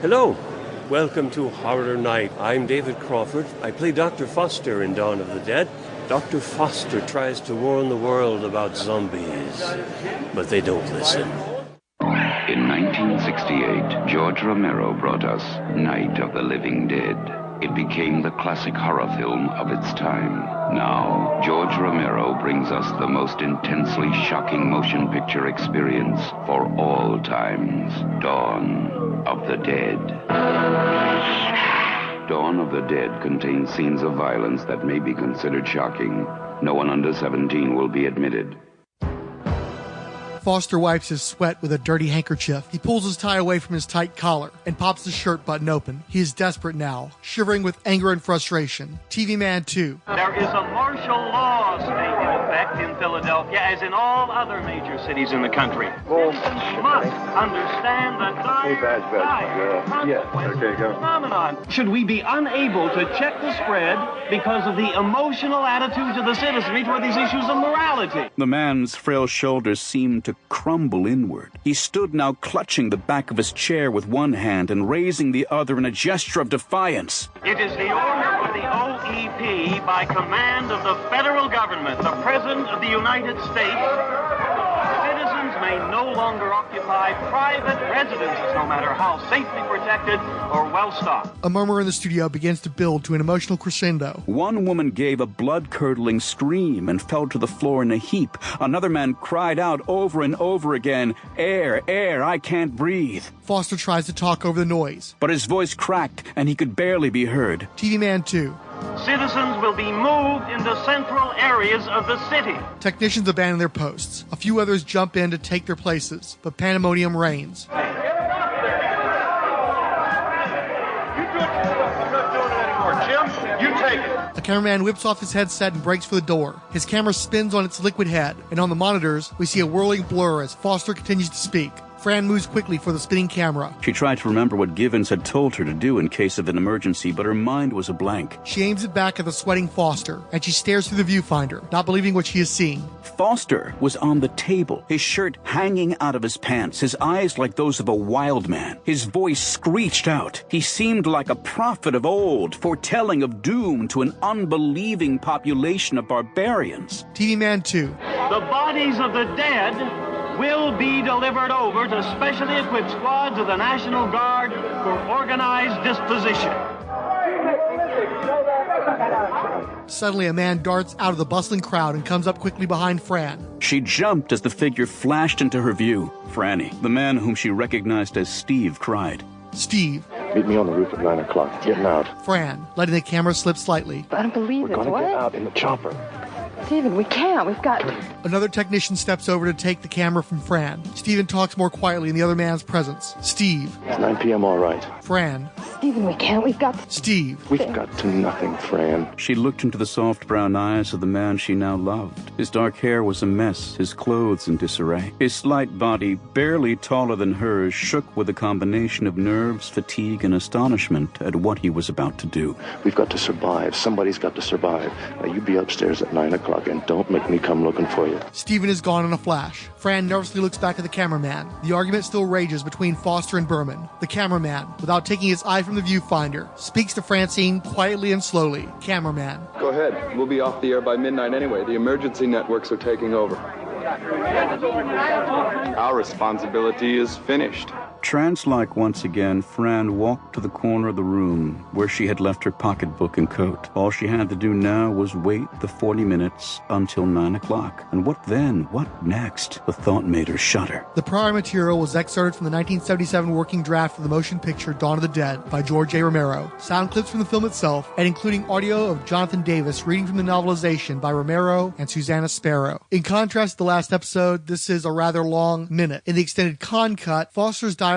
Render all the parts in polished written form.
Hello. Welcome to Horror Night. I'm David Crawford. I play Dr. Foster in Dawn of the Dead. Dr. Foster tries to warn the world about zombies, but they don't listen. In 1968, George Romero brought us Night of the Living Dead. It became the classic horror film of its time. Now, George Romero brings us the most intensely shocking motion picture experience for all times. Dawn of the Dead. Dawn of the Dead contains scenes of violence that may be considered shocking. No one under 17 will be admitted. Foster wipes his sweat with a dirty handkerchief. He pulls his tie away from his tight collar and pops his shirt button open. He is desperate now, shivering with anger and frustration. TV Man 2. There is a martial law state in effect in Philadelphia, as in all other major cities in the country. Citizens must understand the dire phenomenon. Should we be unable to check the spread because of the emotional attitudes of the citizenry toward these issues of morality? The man's frail shoulders seemed to crumble inward. He stood now clutching the back of his chair with one hand and raising the other in a gesture of defiance. It is the order of the OEP by command of the federal government, the President of the United States. Citizens may no longer occupy private residences, no matter how safely protected or well-stocked. A murmur in the studio begins to build to an emotional crescendo. One woman gave a blood-curdling scream and fell to the floor in a heap. Another man cried out over and over again, "Air, air, I can't breathe." Foster tries to talk over the noise, but his voice cracked and he could barely be heard. TV Man 2. Citizens will be moved into central areas of the city. Technicians abandon their posts. A few others jump in to take their places, but pandemonium reigns. I'm not doing it anymore. Jim, you take it. The cameraman whips off his headset and breaks for the door. His camera spins on its liquid head, and on the monitors, we see a whirling blur as Foster continues to speak. Fran moves quickly for the spinning camera. She tried to remember what Givens had told her to do in case of an emergency, but her mind was a blank. She aims it back at the sweating Foster, and she stares through the viewfinder, not believing what she is seeing. Foster was on the table, his shirt hanging out of his pants, his eyes like those of a wild man. His voice screeched out. He seemed like a prophet of old, foretelling of doom to an unbelieving population of barbarians. TV Man 2. The bodies of the dead will be delivered over to specially equipped squads of the National Guard for organized disposition. Suddenly, a man darts out of the bustling crowd and comes up quickly behind Fran. She jumped as the figure flashed into her view. Franny, the man whom she recognized as Steve, cried. Steve. Meet me on the roof at 9 o'clock. Getting out. Fran, letting the camera slip slightly. I don't believe it. We're going to get out in the chopper. Steven, we can't. We've got... Another technician steps over to take the camera from Fran. Steven talks more quietly in the other man's presence. Steve. It's 9 p.m. all right. Fran. Steven, we can't. We've got... Steve. We've got to nothing, Fran. She looked into the soft brown eyes of the man she now loved. His dark hair was a mess, his clothes in disarray. His slight body, barely taller than hers, shook with a combination of nerves, fatigue, and astonishment at what he was about to do. We've got to survive. Somebody's got to survive. Now, you be upstairs at 9 o'clock and don't make me come looking for you. Steven is gone in a flash. Fran nervously looks back at the cameraman. The argument still rages between Foster and Berman. The cameraman, without taking his eye from the viewfinder, speaks to Francine quietly and slowly. Cameraman. Go ahead. We'll be off the air by midnight anyway. The emergency networks are taking over. Our responsibility is finished. Trance-like once again, Fran walked to the corner of the room where she had left her pocketbook and coat. All she had to do now was wait the 40 minutes until 9 o'clock. And what then? What next? The thought made her shudder. The prior material was excerpted from the 1977 working draft of the motion picture Dawn of the Dead by George A. Romero, sound clips from the film itself, and including audio of Jonathan Davis reading from the novelization by Romero and Susanna Sparrow. In contrast to the last episode, this is a rather long minute. In the extended con cut, Foster's dialogue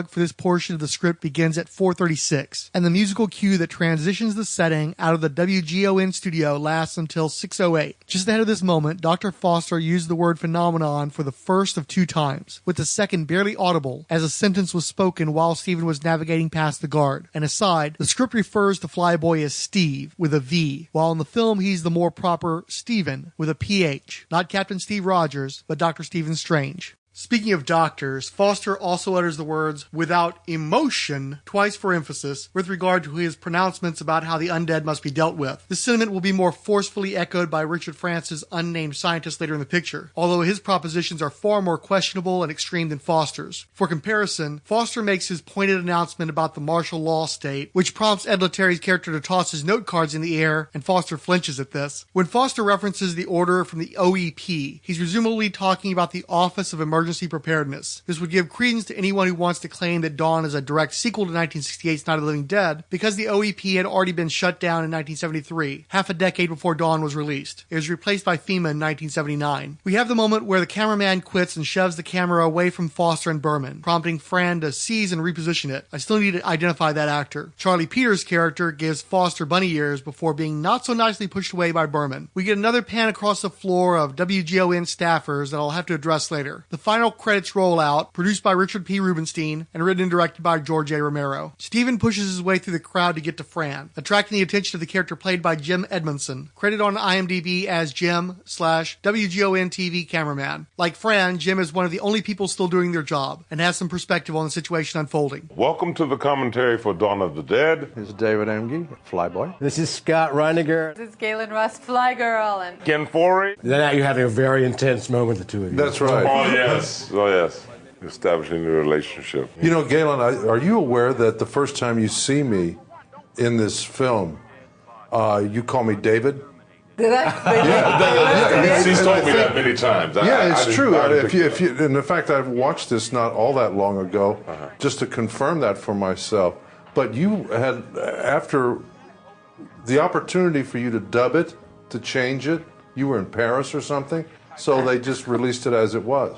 for this portion of the script begins at 4:36, and the musical cue that transitions the setting out of the WGON studio lasts until 6:08. Just ahead of this moment, Dr. Foster used the word phenomenon for the first of 2 times, with the second barely audible, as a sentence was spoken while Stephen was navigating past the guard. And aside, the script refers to Flyboy as Steve, with a V, while in the film he's the more proper Stephen, with a PH. Not Captain Steve Rogers, but Dr. Stephen Strange. Speaking of doctors, Foster also utters the words, without emotion, twice for emphasis, with regard to his pronouncements about how the undead must be dealt with. This sentiment will be more forcefully echoed by Richard France's unnamed scientist later in the picture, although his propositions are far more questionable and extreme than Foster's. For comparison, Foster makes his pointed announcement about the martial law state, which prompts Ed Letterri's character to toss his note cards in the air, and Foster flinches at this. When Foster references the order from the OEP, he's presumably talking about the Office of Emergency Preparedness. This would give credence to anyone who wants to claim that Dawn is a direct sequel to 1968's Night of the Living Dead, because the OEP had already been shut down in 1973, half a decade before Dawn was released. It was replaced by FEMA in 1979. We have the moment where the cameraman quits and shoves the camera away from Foster and Berman, prompting Fran to seize and reposition it. I still need to identify that actor. Charlie Peters' character gives Foster bunny ears before being not so nicely pushed away by Berman. We get another pan across the floor of WGON staffers that I'll have to address later. The final credits roll out, produced by Richard P. Rubenstein and written and directed by George A. Romero. Stephen pushes his way through the crowd to get to Fran, attracting the attention of the character played by Jim Edmondson, credited on IMDb as Jim/WGON TV cameraman. Like Fran, Jim is one of the only people still doing their job and has some perspective on the situation unfolding. Welcome to the commentary for Dawn of the Dead. This is David Emge, Flyboy. This is Scott Reiniger. This is Galen Russ, Flygirl, and Ken Forey. Now you're having a very intense moment, the two of you. That's right. Oh, yes. Oh, yes. Establishing the relationship. You know, Galen, are you aware that the first time you see me in this film, you call me David? Did I? Yeah. She's told me that many times. It's true. If you, and in fact, I've watched this not all that long ago, just to confirm that for myself. But you had, after the opportunity for you to dub it, to change it, you were in Paris or something, so they just released it as it was.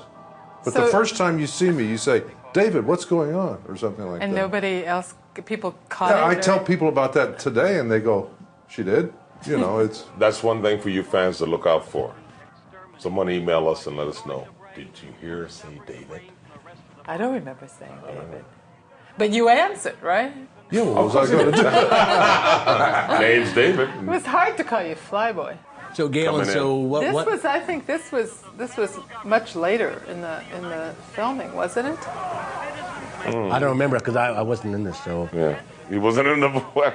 But the first time you see me, you say, David, what's going on? Or something like that. And nobody else, people caught it? I tell people about that today, and they go, she did? You know, it's... That's one thing for you fans to look out for. Someone email us and let us know. Did you hear us say David? I don't remember saying David. But you answered, right? Yeah, what was I going to do? Name's David. It was hard to call you Flyboy. So Galen, I think this was much later in the filming, wasn't it? I don't remember because I wasn't in this, so. Yeah. He wasn't in the I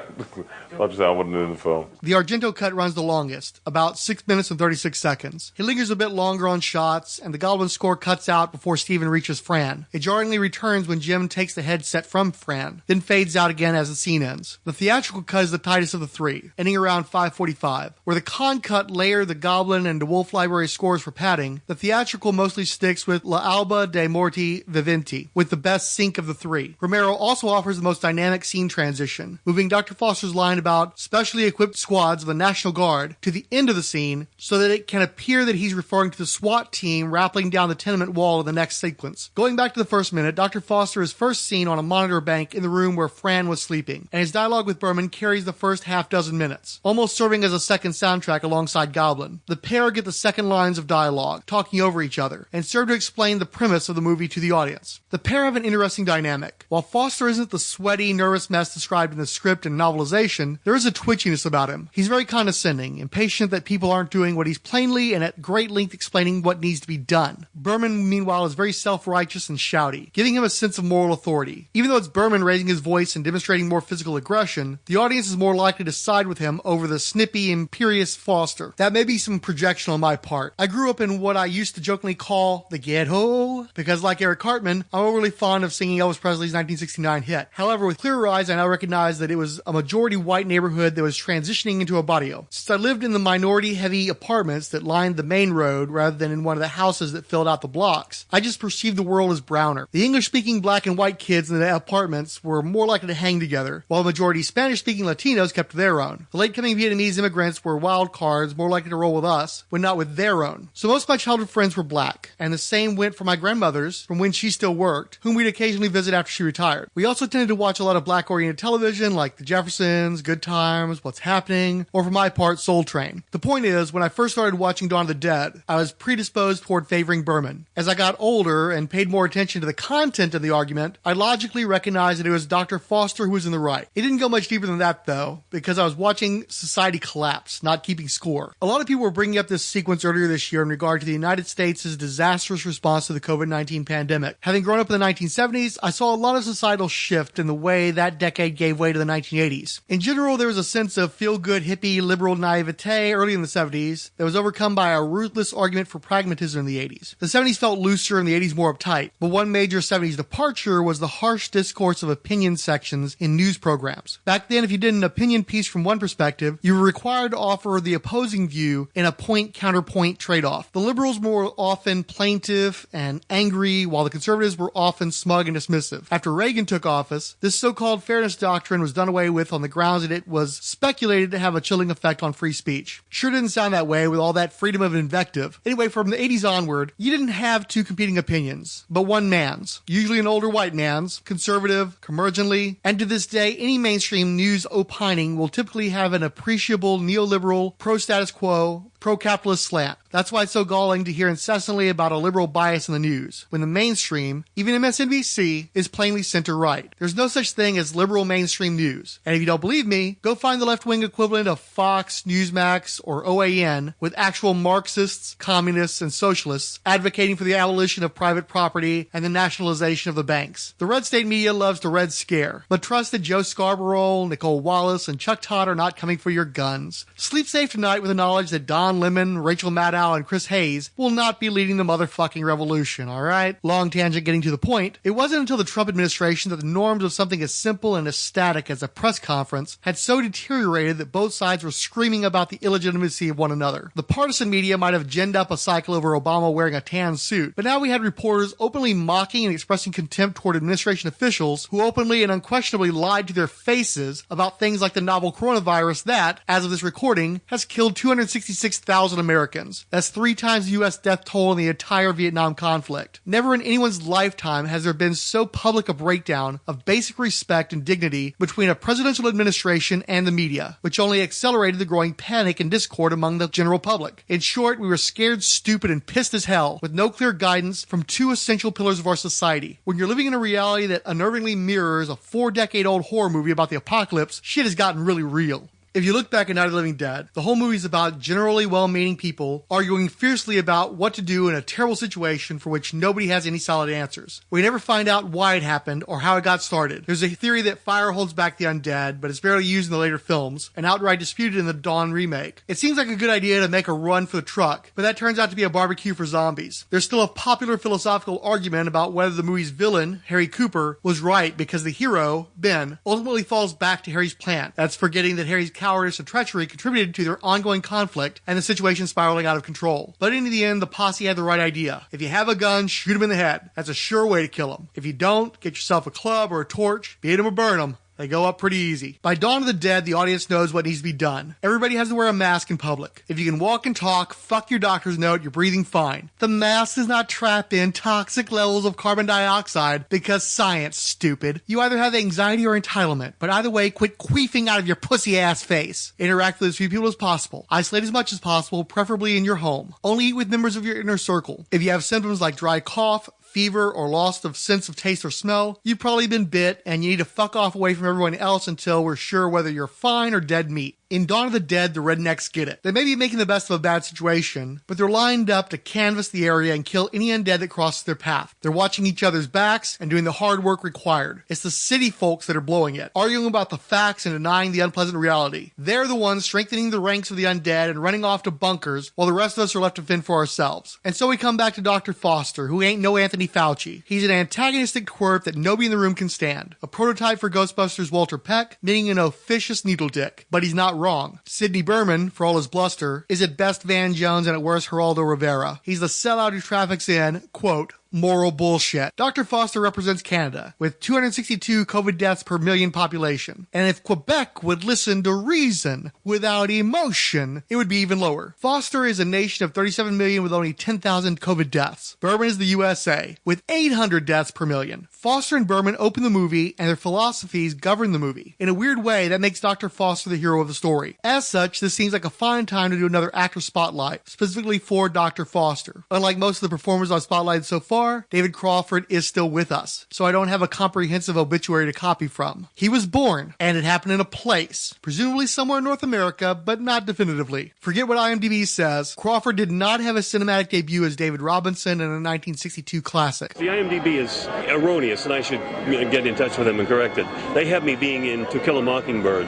wasn't in the film. The Argento cut runs the longest, about 6 minutes and 36 seconds. He lingers a bit longer on shots, and the Goblin score cuts out before Stephen reaches Fran. It jarringly returns when Jim takes the headset from Fran, then fades out again as the scene ends. The theatrical cut is the tightest of the three, ending around 5:45. Where the con cut layered the Goblin and the Wolf Library scores for padding, the theatrical mostly sticks with L'Alba de Morti Viventi, with the best sync of the three. Romero also offers the most dynamic scene transition, moving Dr. Foster's line about specially equipped squads of the National Guard to the end of the scene so that it can appear that he's referring to the SWAT team rappelling down the tenement wall in the next sequence. Going back to the first minute, Dr. Foster is first seen on a monitor bank in the room where Fran was sleeping, and his dialogue with Berman carries the first half dozen minutes, almost serving as a second soundtrack alongside Goblin. The pair get the second lines of dialogue, talking over each other, and serve to explain the premise of the movie to the audience. The pair have an interesting dynamic. While Foster isn't the sweaty, nervous mess described in the script and novelization, there is a twitchiness about him. He's very condescending, impatient that people aren't doing what he's plainly and at great length explaining what needs to be done. Berman, meanwhile, is very self-righteous and shouty, giving him a sense of moral authority. Even though it's Berman raising his voice and demonstrating more physical aggression, the audience is more likely to side with him over the snippy, imperious Foster. That may be some projection on my part. I grew up in what I used to jokingly call the ghetto, because like Eric Cartman, I'm overly fond of singing Elvis Presley's 1969 hit. However, with clearer eyes, I now recognize that it was a majority white neighborhood that was transitioning into a barrio. Since I lived in the minority-heavy apartments that lined the main road rather than in one of the houses that filled out the blocks, I just perceived the world as browner. The English-speaking black and white kids in the apartments were more likely to hang together, while the majority Spanish-speaking Latinos kept to their own. The late-coming Vietnamese immigrants were wild cards, more likely to roll with us, when not with their own. So most of my childhood friends were black, and the same went for my grandmother's from when she still worked, whom we'd occasionally visit after she retired. We also tended to watch a lot of black-oriented oriented television like The Jeffersons, Good Times, What's Happening, or for my part, Soul Train. The point is, when I first started watching Dawn of the Dead, I was predisposed toward favoring Berman. As I got older and paid more attention to the content of the argument, I logically recognized that it was Dr. Foster who was in the right. It didn't go much deeper than that, though, because I was watching society collapse, not keeping score. A lot of people were bringing up this sequence earlier this year in regard to the United States' disastrous response to the COVID-19 pandemic. Having grown up in the 1970s, I saw a lot of societal shift in the way that decade gave way to the 1980s. In general, there was a sense of feel-good, hippie, liberal naivete early in the 70s that was overcome by a ruthless argument for pragmatism in the 80s. The 70s felt looser and the 80s more uptight, but one major 70s departure was the harsh discourse of opinion sections in news programs. Back then, if you did an opinion piece from one perspective, you were required to offer the opposing view in a point-counterpoint trade-off. The liberals were often plaintive and angry, while the conservatives were often smug and dismissive. After Reagan took office, this so-called fairness doctrine was done away with on the grounds that it was speculated to have a chilling effect on free speech. Sure didn't sound that way with all that freedom of invective. Anyway, from the 80s onward, you didn't have two competing opinions, but one man's, usually an older white man's, conservative, curmudgeonly, and to this day, any mainstream news opining will typically have an appreciable neoliberal, pro-status quo, pro-capitalist slant. That's why it's so galling to hear incessantly about a liberal bias in the news, when the mainstream, even MSNBC, is plainly center-right. There's no such thing as liberal mainstream news. And if you don't believe me, go find the left-wing equivalent of Fox, Newsmax, or OAN with actual Marxists, communists, and socialists advocating for the abolition of private property and the nationalization of the banks. The red state media loves the red scare, but trust that Joe Scarborough, Nicole Wallace, and Chuck Todd are not coming for your guns. Sleep safe tonight with the knowledge that Don Lemon, Rachel Maddow, and Chris Hayes will not be leading the motherfucking revolution, alright? Long tangent getting to the point. It wasn't until the Trump administration that the norms of something as simple and as static as a press conference had so deteriorated that both sides were screaming about the illegitimacy of one another. The partisan media might have ginned up a cycle over Obama wearing a tan suit, but now we had reporters openly mocking and expressing contempt toward administration officials who openly and unquestionably lied to their faces about things like the novel coronavirus that, as of this recording, has killed 266,000 Americans. That's 3 times the U.S. death toll in the entire Vietnam conflict. Never in anyone's lifetime has there been so public a breakdown of basic respect and dignity between a presidential administration and the media, which only accelerated the growing panic and discord among the general public. In short, we were scared, stupid, and pissed as hell, with no clear guidance from 2 essential pillars of our society. When you're living in a reality that unnervingly mirrors a 4-decade-old horror movie about the apocalypse, shit has gotten really real. If you look back at Night of the Living Dead, the whole movie is about generally well-meaning people arguing fiercely about what to do in a terrible situation for which nobody has any solid answers. We never find out why it happened or how it got started. There's a theory that fire holds back the undead, but it's barely used in the later films, and outright disputed in the Dawn remake. It seems like a good idea to make a run for the truck, but that turns out to be a barbecue for zombies. There's still a popular philosophical argument about whether the movie's villain, Harry Cooper, was right because the hero, Ben, ultimately falls back to Harry's plan. That's forgetting that Harry's cowardice and treachery contributed to their ongoing conflict and the situation spiraling out of control. But in the end, the posse had the right idea. If you have a gun, shoot him in the head. That's a sure way to kill him. If you don't, get yourself a club or a torch, beat him or burn him. They go up pretty easy. By Dawn of the Dead, the audience knows what needs to be done. Everybody has to wear a mask in public. If you can walk and talk, fuck your doctor's note, you're breathing fine. The mask does not trap in toxic levels of carbon dioxide because science, stupid. You either have anxiety or entitlement, but either way, quit queefing out of your pussy-ass face. Interact with as few people as possible. Isolate as much as possible, preferably in your home. Only eat with members of your inner circle. If you have symptoms like dry cough, fever, or loss of sense of taste or smell, you've probably been bit and you need to fuck off away from everyone else until we're sure whether you're fine or dead meat. In Dawn of the Dead, the rednecks get it. They may be making the best of a bad situation, but they're lined up to canvass the area and kill any undead that crosses their path. They're watching each other's backs and doing the hard work required. It's the city folks that are blowing it, arguing about the facts and denying the unpleasant reality. They're the ones strengthening the ranks of the undead and running off to bunkers while the rest of us are left to fend for ourselves. And so we come back to Dr. Foster, who ain't no Anthony Fauci. He's an antagonistic twerp that nobody in the room can stand. A prototype for Ghostbusters Walter Peck, meaning an officious needle dick. But he's not wrong. Sidney Berman, for all his bluster, is at best Van Jones and at worst Geraldo Rivera. He's the sellout who traffics in, quote, moral bullshit. Dr. Foster represents Canada, with 262 COVID deaths per million population. And if Quebec would listen to reason without emotion, it would be even lower. Foster is a nation of 37 million with only 10,000 COVID deaths. Berman is the USA, with 800 deaths per million. Foster and Berman open the movie, and their philosophies govern the movie. In a weird way, that makes Dr. Foster the hero of the story. As such, this seems like a fine time to do another actor spotlight, specifically for Dr. Foster. Unlike most of the performers I've spotlighted so far, David Crawford is still with us, so I don't have a comprehensive obituary to copy from. He was born, and it happened in a place, presumably somewhere in North America, but not definitively. Forget what IMDb says. Crawford did not have a cinematic debut as David Robinson in a 1962 classic. The IMDb is erroneous, and I should get in touch with them and correct it. They have me being in To Kill a Mockingbird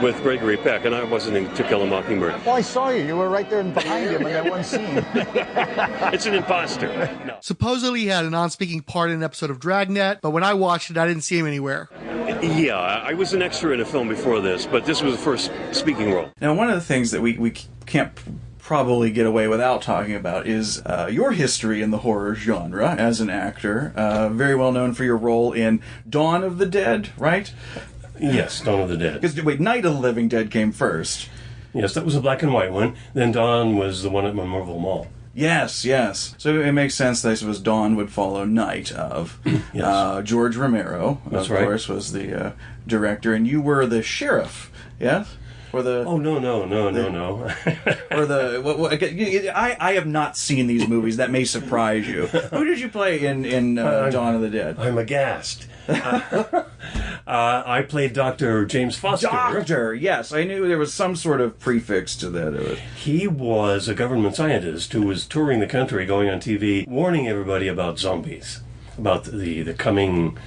with Gregory Peck, and I wasn't in To Kill a Mockingbird. Well, I saw you. You were right there behind him in that one scene. It's an imposter. No. Supposedly he had a non-speaking part in an episode of Dragnet, but when I watched it, I didn't see him anywhere. Yeah, I was an extra in a film before this, but this was the first speaking role. Now, one of the things that we can't probably get away without talking about is your history in the horror genre as an actor. Very well known for your role in Dawn of the Dead, right? Yes, Dawn of the Dead. Because, wait, Night of the Living Dead came first. Yes, that was a black and white one. Then Dawn was the one at Memorial Mall. Yes, yes. So it makes sense that I suppose Dawn would follow Night of. Yes. George Romero, That's of right. course, was the director, and you were the sheriff, yes? Or the Oh, no. or the I have not seen these movies. That may surprise you. Who did you play in Dawn of the Dead? I'm aghast. I played Dr. James Foster. Doctor, yes. I knew there was some sort of prefix to that. He was a government scientist who was touring the country, going on TV, warning everybody about zombies, about the coming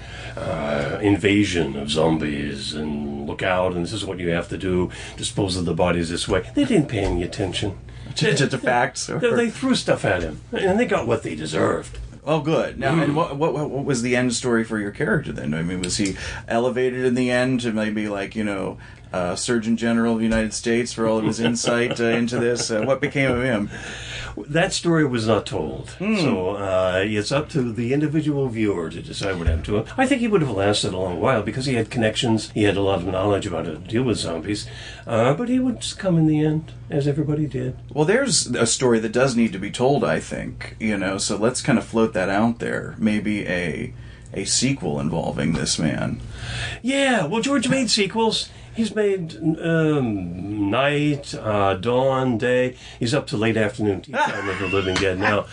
invasion of zombies, and look out, and this is what you have to do, dispose of the bodies this way. They didn't pay any attention to facts. They threw stuff at him, and they got what they deserved. Oh, good. Now, and what was the end story for your character then? I mean, was he elevated in the end to maybe like, Surgeon General of the United States for all of his insight into this? What became of him? That story was not told, so it's up to the individual viewer to decide what happened to him. I think he would have lasted a long while because he had connections, he had a lot of knowledge about how to deal with zombies, but he would just come in the end, as everybody did. Well, there's a story that does need to be told, I think, so let's kind of float that out there. Maybe a sequel involving this man. Yeah, well, George made sequels. He's made Night, Dawn, Day. He's up to late afternoon tea time of the Living Dead now.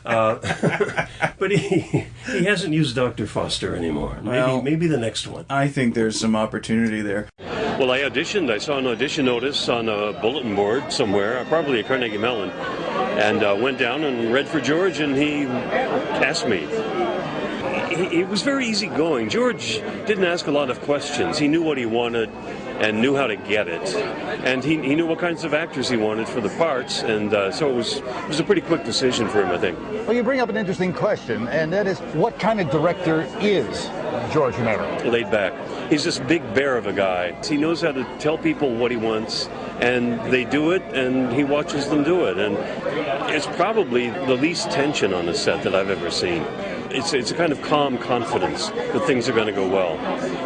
But he hasn't used Dr. Foster anymore. Maybe the next one. I think there's some opportunity there. Well, I auditioned. I saw an audition notice on a bulletin board somewhere, probably at Carnegie Mellon, and went down and read for George, and he asked me. It was very easygoing. George didn't ask a lot of questions. He knew what he wanted and knew how to get it. And he knew what kinds of actors he wanted for the parts, and so it was a pretty quick decision for him, I think. Well, you bring up an interesting question, and that is, what kind of director is George Romero? Laid back. He's this big bear of a guy. He knows how to tell people what he wants, and they do it, and he watches them do it. And it's probably the least tension on the set that I've ever seen. It's a kind of calm confidence that things are going to go well,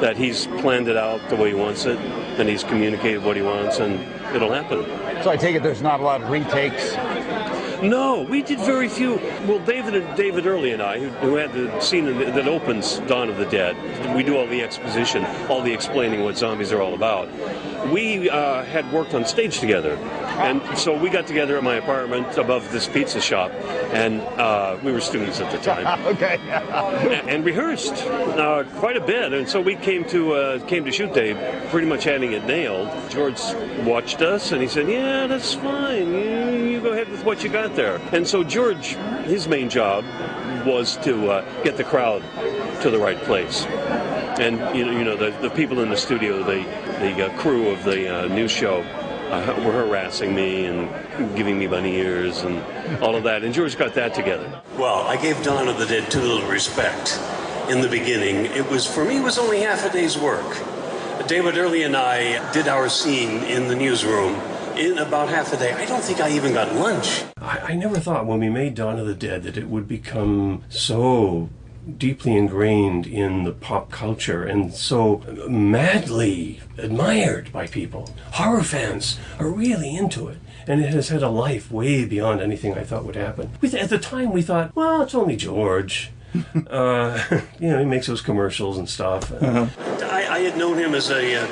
that he's planned it out the way he wants it, and he's communicated what he wants, and it'll happen. So I take it there's not a lot of retakes? No, we did very few. Well, David Early and I, who had the scene that opens Dawn of the Dead, we do all the exposition, all the explaining what zombies are all about. We had worked on stage together, and so we got together at my apartment above this pizza shop, and we were students at the time. Okay. And rehearsed quite a bit, and so we came to shoot day pretty much having it nailed. George watched us, and he said, "Yeah, that's fine. You go ahead with what you got there." And so George, his main job was to get the crowd to the right place. And the people in the studio, the crew of the news show, were harassing me and giving me bunny ears and all of that. And George got that together. Well, I gave Dawn of the Dead too little respect in the beginning. For me, it was only half a day's work. David Early and I did our scene in the newsroom in about half a day. I don't think I even got lunch. I never thought when we made Dawn of the Dead that it would become so deeply ingrained in the pop culture and so madly admired by people. Horror fans are really into it, and it has had a life way beyond anything I thought would happen. At the time, we thought, well, it's only George. He makes those commercials and stuff. I had known him as a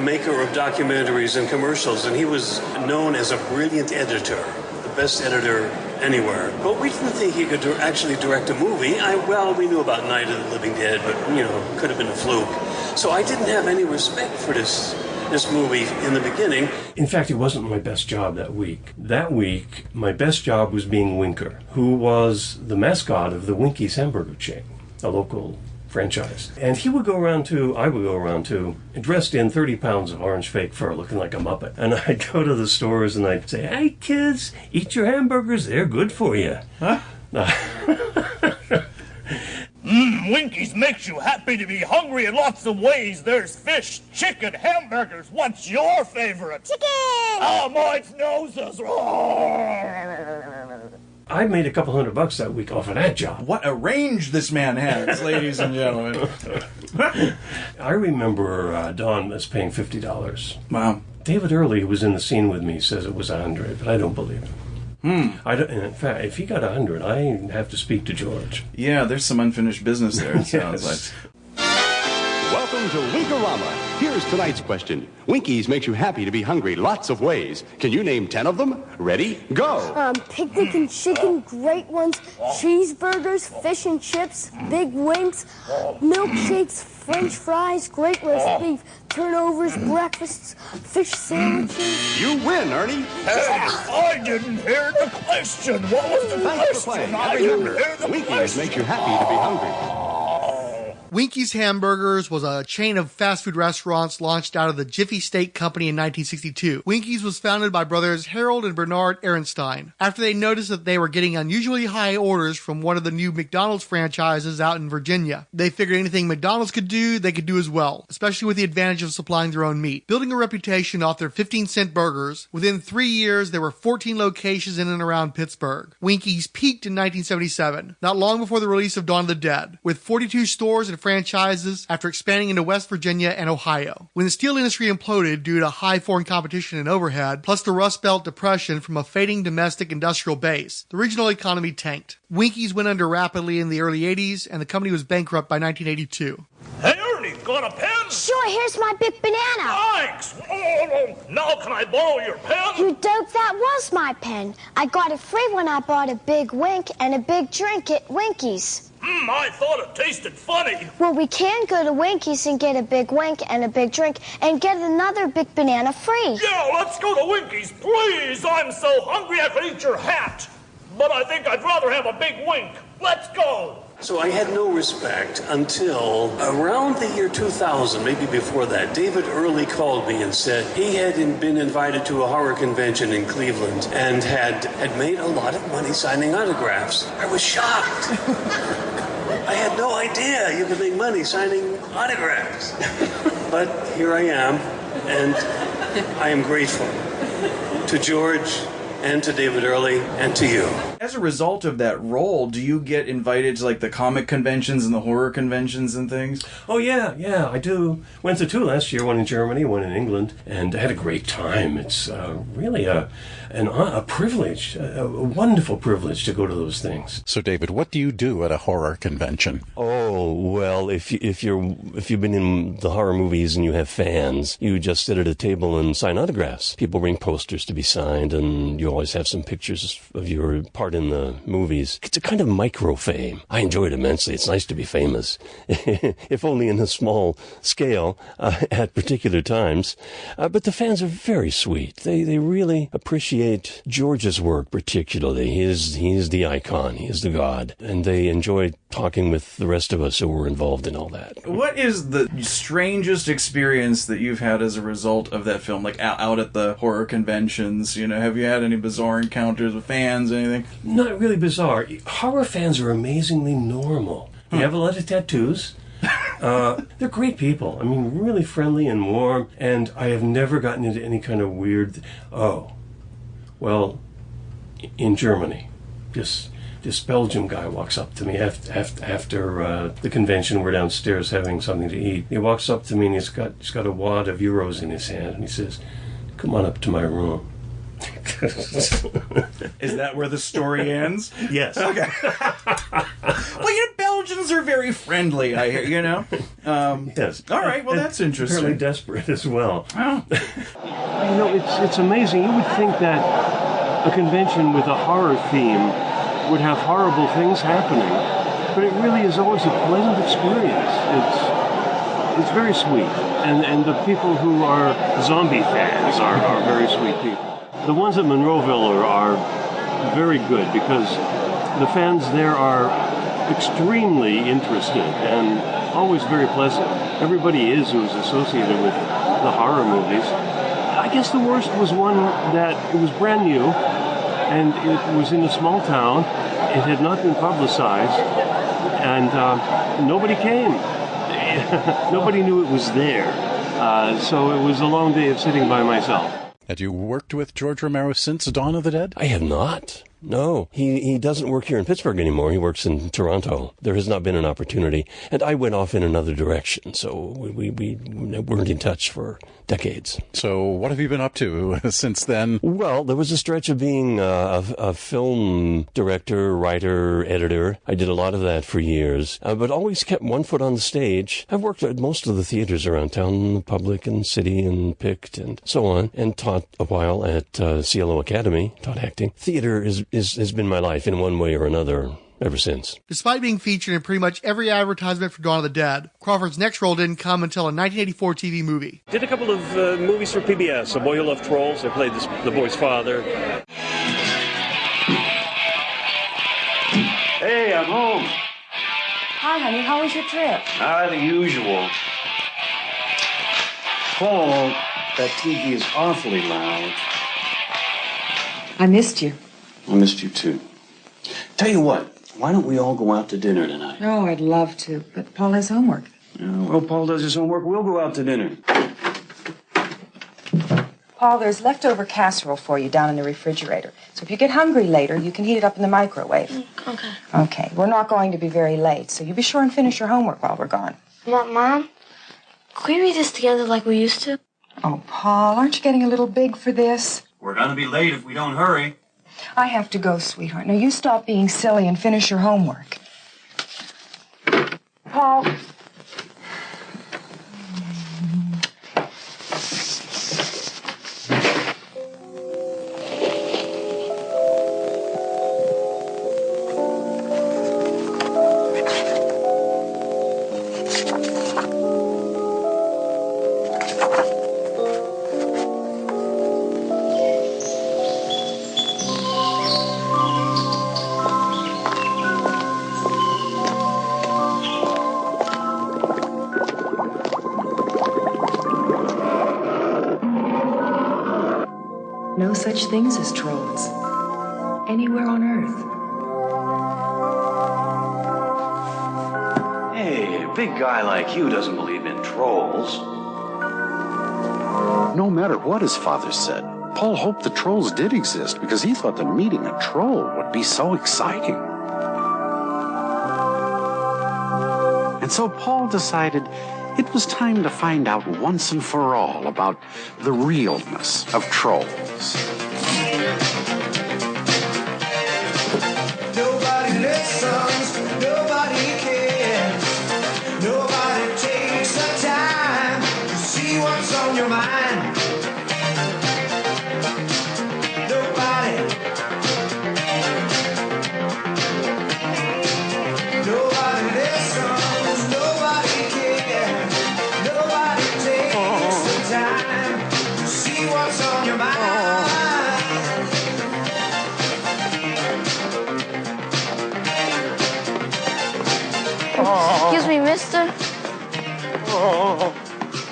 maker of documentaries and commercials, and he was known as a brilliant editor, the best editor anywhere. But we didn't think he could actually direct a movie. We knew about Night of the Living Dead, but, it could have been a fluke. So I didn't have any respect for this movie in the beginning. In fact, it wasn't my best job that week. That week, my best job was being Winker, who was the mascot of the Winky's hamburger chain, a local franchise. And I would go around too, dressed in 30 pounds of orange fake fur, looking like a Muppet. And I'd go to the stores and I'd say, hey, kids, eat your hamburgers, they're good for you. Huh? Winkies makes you happy to be hungry in lots of ways. There's fish, chicken, hamburgers. What's your favorite? Chicken! Oh, mine's noses. I made a couple $100 that week off of that job. What a range this man has, ladies and gentlemen. I remember Don was paying $50. Wow. David Early, who was in the scene with me, says it was $100, but I don't believe him. In fact, if he got $100, I have to speak to George. Yeah, there's some unfinished business there, it sounds like. Welcome to Winkorama. Here's tonight's question. Winkies makes you happy to be hungry lots of ways. Can you name 10 of them? Ready? Go! Picnic and chicken, great ones. Cheeseburgers, fish and chips, big winks, milkshakes, French fries, great roast beef, turnovers, breakfasts, fish sandwiches. You win, Ernie. Hey, I didn't hear the question. What was the Thanks question? for playing. Remember, Winkies makes you happy to be hungry. Winky's Hamburgers was a chain of fast food restaurants launched out of the Jiffy Steak Company in 1962. Winky's was founded by brothers Harold and Bernard Ehrenstein. After they noticed that they were getting unusually high orders from one of the new McDonald's franchises out in Virginia, they figured anything McDonald's could do, they could do as well, especially with the advantage of supplying their own meat. Building a reputation off their 15-cent burgers, within 3 years there were 14 locations in and around Pittsburgh. Winky's peaked in 1977, not long before the release of Dawn of the Dead, with 42 stores and franchises after expanding into West Virginia and Ohio. When the steel industry imploded due to high foreign competition and overhead, plus the Rust Belt depression from a fading domestic industrial base, the regional economy tanked. Winky's went under rapidly in the early 80s, and the company was bankrupt by 1982. Hey, Ernie, got a pen? Sure, here's my big banana. Thanks. Now can I borrow your pen? You dope, that was my pen. I got it free when I bought a big wink and a big drink at Winky's. I thought it tasted funny. Well, we can go to Winky's and get a big wink and a big drink and get another big banana free. Yeah, let's go to Winky's, please. I'm so hungry I could eat your hat. But I think I'd rather have a big wink. Let's go. So I had no respect until around the year 2000, maybe before that. David Early called me and said he had been invited to a horror convention in Cleveland and had made a lot of money signing autographs. I was shocked. I had no idea you could make money signing autographs. But here I am, and I am grateful to George and to David Early and to you. As a result of that role, do you get invited to like the comic conventions and the horror conventions and things? Oh yeah, I do. Went to 2 last year, one in Germany, one in England, and I had a great time. It's really a privilege, a wonderful privilege to go to those things. So, David, what do you do at a horror convention? Oh, well, if you've been in the horror movies and you have fans, you just sit at a table and sign autographs. People bring posters to be signed, and you always have some pictures of your part in the movies. It's a kind of micro fame. I enjoy it immensely. It's nice to be famous, if only in a small scale at particular times. But the fans are very sweet. They really appreciate George's work particularly. He's the icon. He is the god. And they enjoy talking with the rest of us who were involved in all that. What is the strangest experience that you've had as a result of that film? Like out at the horror conventions, have you had any bizarre encounters with fans, anything? Not really bizarre. Horror fans are amazingly normal. They have a lot of tattoos. They're great people. I mean, really friendly and warm. And I have never gotten into any kind of weird... Oh, well, in Germany. This Belgian guy walks up to me after the convention. We're downstairs having something to eat. He walks up to me and he's got a wad of euros in his hand, and he says, "Come on up to my room." Is that where the story ends? Yes. Okay. Well, Belgians are very friendly, I hear, Yes. All right, well, that's interesting. Fairly desperate as well. Oh. It's amazing. You would think that a convention with a horror theme would have horrible things happening, but it really is always a pleasant experience. It's very sweet, and the people who are zombie fans are very sweet people. The ones at Monroeville are very good because the fans there are extremely interested and always very pleasant. Everybody is who's associated with the horror movies. I guess the worst was one that it was brand new, and it was in a small town. It had not been publicized, and nobody came. Nobody knew it was there. So it was a long day of sitting by myself. Had you worked with George Romero since Dawn of the Dead? I have not. No, he doesn't work here in Pittsburgh anymore. He works in Toronto. There has not been an opportunity, and I went off in another direction, so we weren't in touch for decades. So what have you been up to since then? Well, there was a stretch of being a film director, writer, editor. I did a lot of that for years, but always kept one foot on the stage. I've worked at most of the theaters around town, Public and City and Pict and so on, and taught a while at CLO Academy, taught acting. Theater has been my life in one way or another ever since. Despite being featured in pretty much every advertisement for Dawn of the Dead, Crawford's next role didn't come until a 1984 TV movie. Did a couple of movies for PBS. A Boy Who Loved Trolls. I played the boy's father. Hey, I'm home. Hi, honey. How was your trip? The usual. Paul, that TV is awfully loud. I missed you. I missed you, too. Tell you what, why don't we all go out to dinner tonight? Oh, I'd love to, but Paul has homework. Well, Paul does his homework. We'll go out to dinner. Paul, there's leftover casserole for you down in the refrigerator. So if you get hungry later, you can heat it up in the microwave. Okay. Okay, we're not going to be very late, so you be sure and finish your homework while we're gone. Mom, can we read this together like we used to? Oh, Paul, aren't you getting a little big for this? We're gonna be late if we don't hurry. I have to go, sweetheart. Now you stop being silly and finish your homework. Paul. No such things as trolls. Anywhere on Earth. Hey, a big guy like you doesn't believe in trolls. No matter what his father said, Paul hoped the trolls did exist because he thought that meeting a troll would be so exciting. And so Paul decided it was time to find out once and for all about the realness of trolls. Nobody listens, nobody cares, nobody takes the time to see what's on your mind. Nobody listens, nobody cares, nobody takes the time to see what's on your mind. Excuse me, mister. Do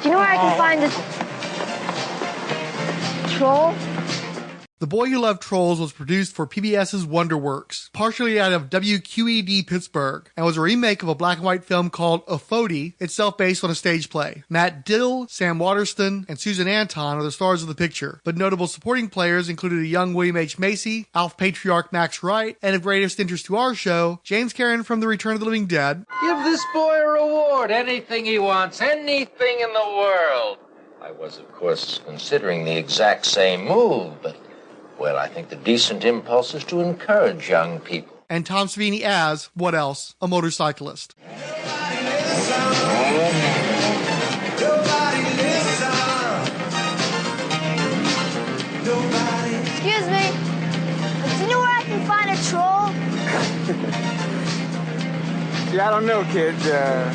you know where I can find the troll? The Boy Who Loved Trolls was produced for PBS's Wonderworks, partially out of WQED Pittsburgh, and was a remake of a black and white film called Ofodi, itself based on a stage play. Matt Dill, Sam Waterston, and Susan Anton are the stars of the picture, but notable supporting players included a young William H. Macy, Alf Patriarch Max Wright, and of greatest interest to our show, James Karen from The Return of the Living Dead. Give this boy a reward, anything he wants, anything in the world. I was, of course, considering the exact same move, but, well, I think the decent impulse is to encourage young people. And Tom Savini as, what else, a motorcyclist. Excuse me. Do you know where I can find a troll? Yeah, I don't know, kid.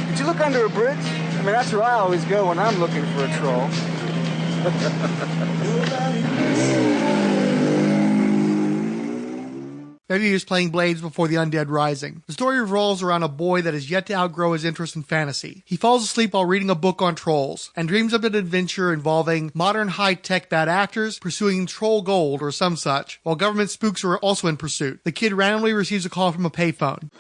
Did you look under a bridge? I mean, that's where I always go when I'm looking for a troll. Maybe he was playing Blades before the Undead Rising. The story revolves around a boy that has yet to outgrow his interest in fantasy. He falls asleep while reading a book on trolls, and dreams of an adventure involving modern high-tech bad actors pursuing troll gold or some such, while government spooks are also in pursuit. The kid randomly receives a call from a payphone.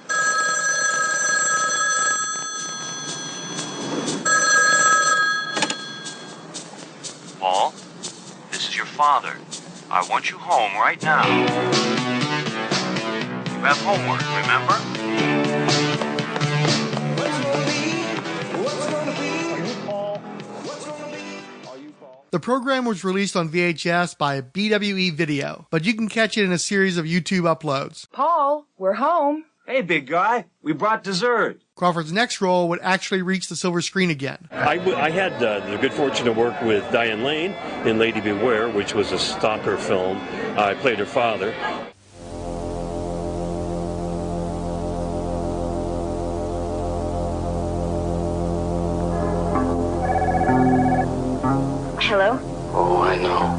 Paul, this is your father. I want you home right now. You have homework, remember? The program was released on VHS by BWE Video, but you can catch it in a series of YouTube uploads. Paul, we're home. Hey, big guy, we brought dessert. Crawford's next role would actually reach the silver screen again. I had the good fortune to work with Diane Lane in Lady Beware, which was a stalker film. I played her father. Hello? Oh, I know.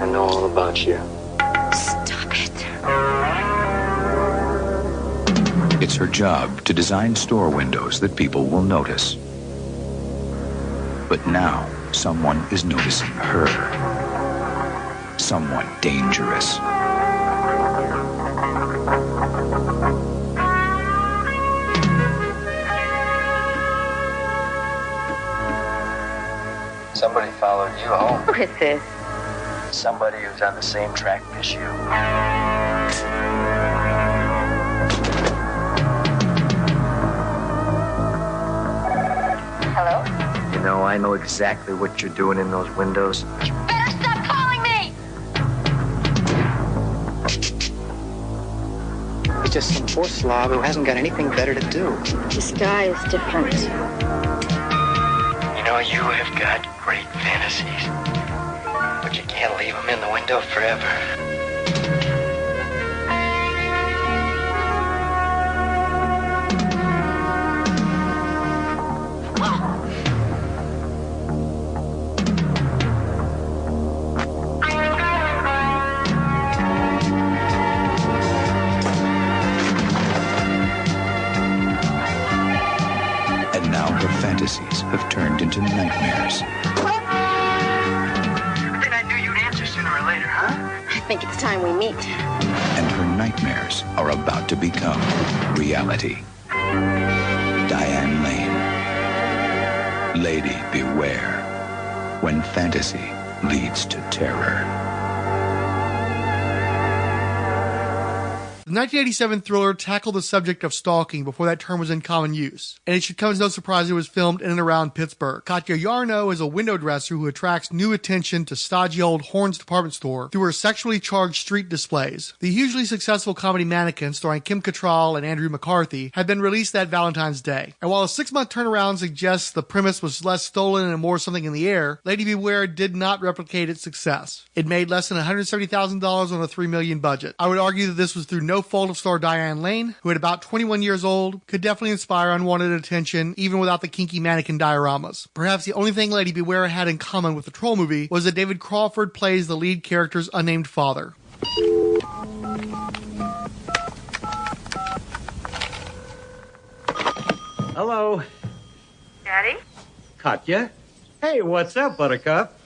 I know all about you. Stop it. It's her job to design store windows that people will notice. But now, someone is noticing her. Someone dangerous. Somebody followed you home. Who is this? Somebody who's on the same track as you. Hello? You know, I know exactly what you're doing in those windows. Better stop calling me! He's just some poor slob who hasn't got anything better to do. This guy is different. You know, you have got great fantasies, but you can't leave them in the window forever. And now her fantasies have turned into nightmares. Then I knew you'd answer sooner or later, huh? I think it's time we meet. And her nightmares are about to become reality. Diane Lane. Lady Beware. When fantasy leads to terror. The 1987 thriller tackled the subject of stalking before that term was in common use, and it should come as no surprise it was filmed in and around Pittsburgh. Katya Yarno is a window dresser who attracts new attention to stodgy old Horns department store through her sexually charged street displays. The hugely successful comedy Mannequin, starring Kim Cattrall and Andrew McCarthy, had been released that Valentine's Day. And while a 6-month turnaround suggests the premise was less stolen and more something in the air, Lady Beware did not replicate its success. It made less than $170,000 on a $3 million budget. I would argue that this was through no fault of star Diane Lane, who at about 21 years old could definitely inspire unwanted attention even without the kinky mannequin dioramas. Perhaps the only thing Lady Beware had in common with the Troll movie was that David Crawford plays the lead character's unnamed father. Hello. Daddy? Katya? Hey, what's up, Buttercup?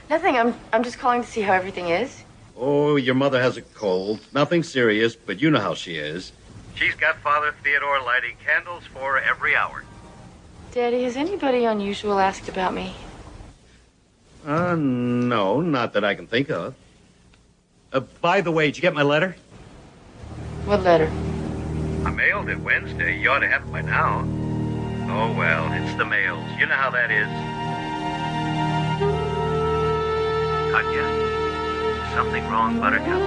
Nothing. I'm just calling to see how everything is. Oh, your mother has a cold. Nothing serious, but you know how she is. She's got Father Theodore lighting candles for her every hour. Daddy, has anybody unusual asked about me? No, not that I can think of. By the way, did you get my letter? What letter? I mailed it Wednesday. You ought to have it by now. Oh, well, it's the mails. You know how that is. Katya, something wrong, Buttercup?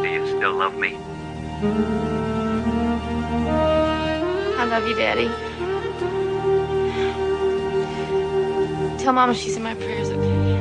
Do you still love me? I love you, Daddy. Tell Mama she's in my prayers, okay?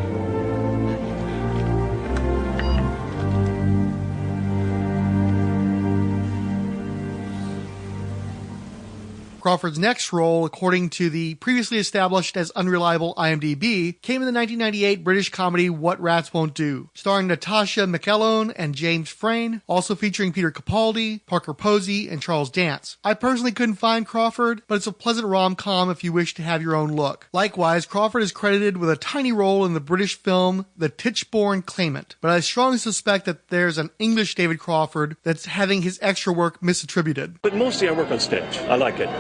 Crawford's next role, according to the previously established as unreliable IMDb, came in the 1998 British comedy What Rats Won't Do, starring Natasha McElhone and James Frain, also featuring Peter Capaldi, Parker Posey, and Charles Dance. I personally couldn't find Crawford, but it's a pleasant rom-com if you wish to have your own look. Likewise, Crawford is credited with a tiny role in the British film The Tichborne Claimant, but I strongly suspect that there's an English David Crawford that's having his extra work misattributed. But mostly I work on stage. I like it.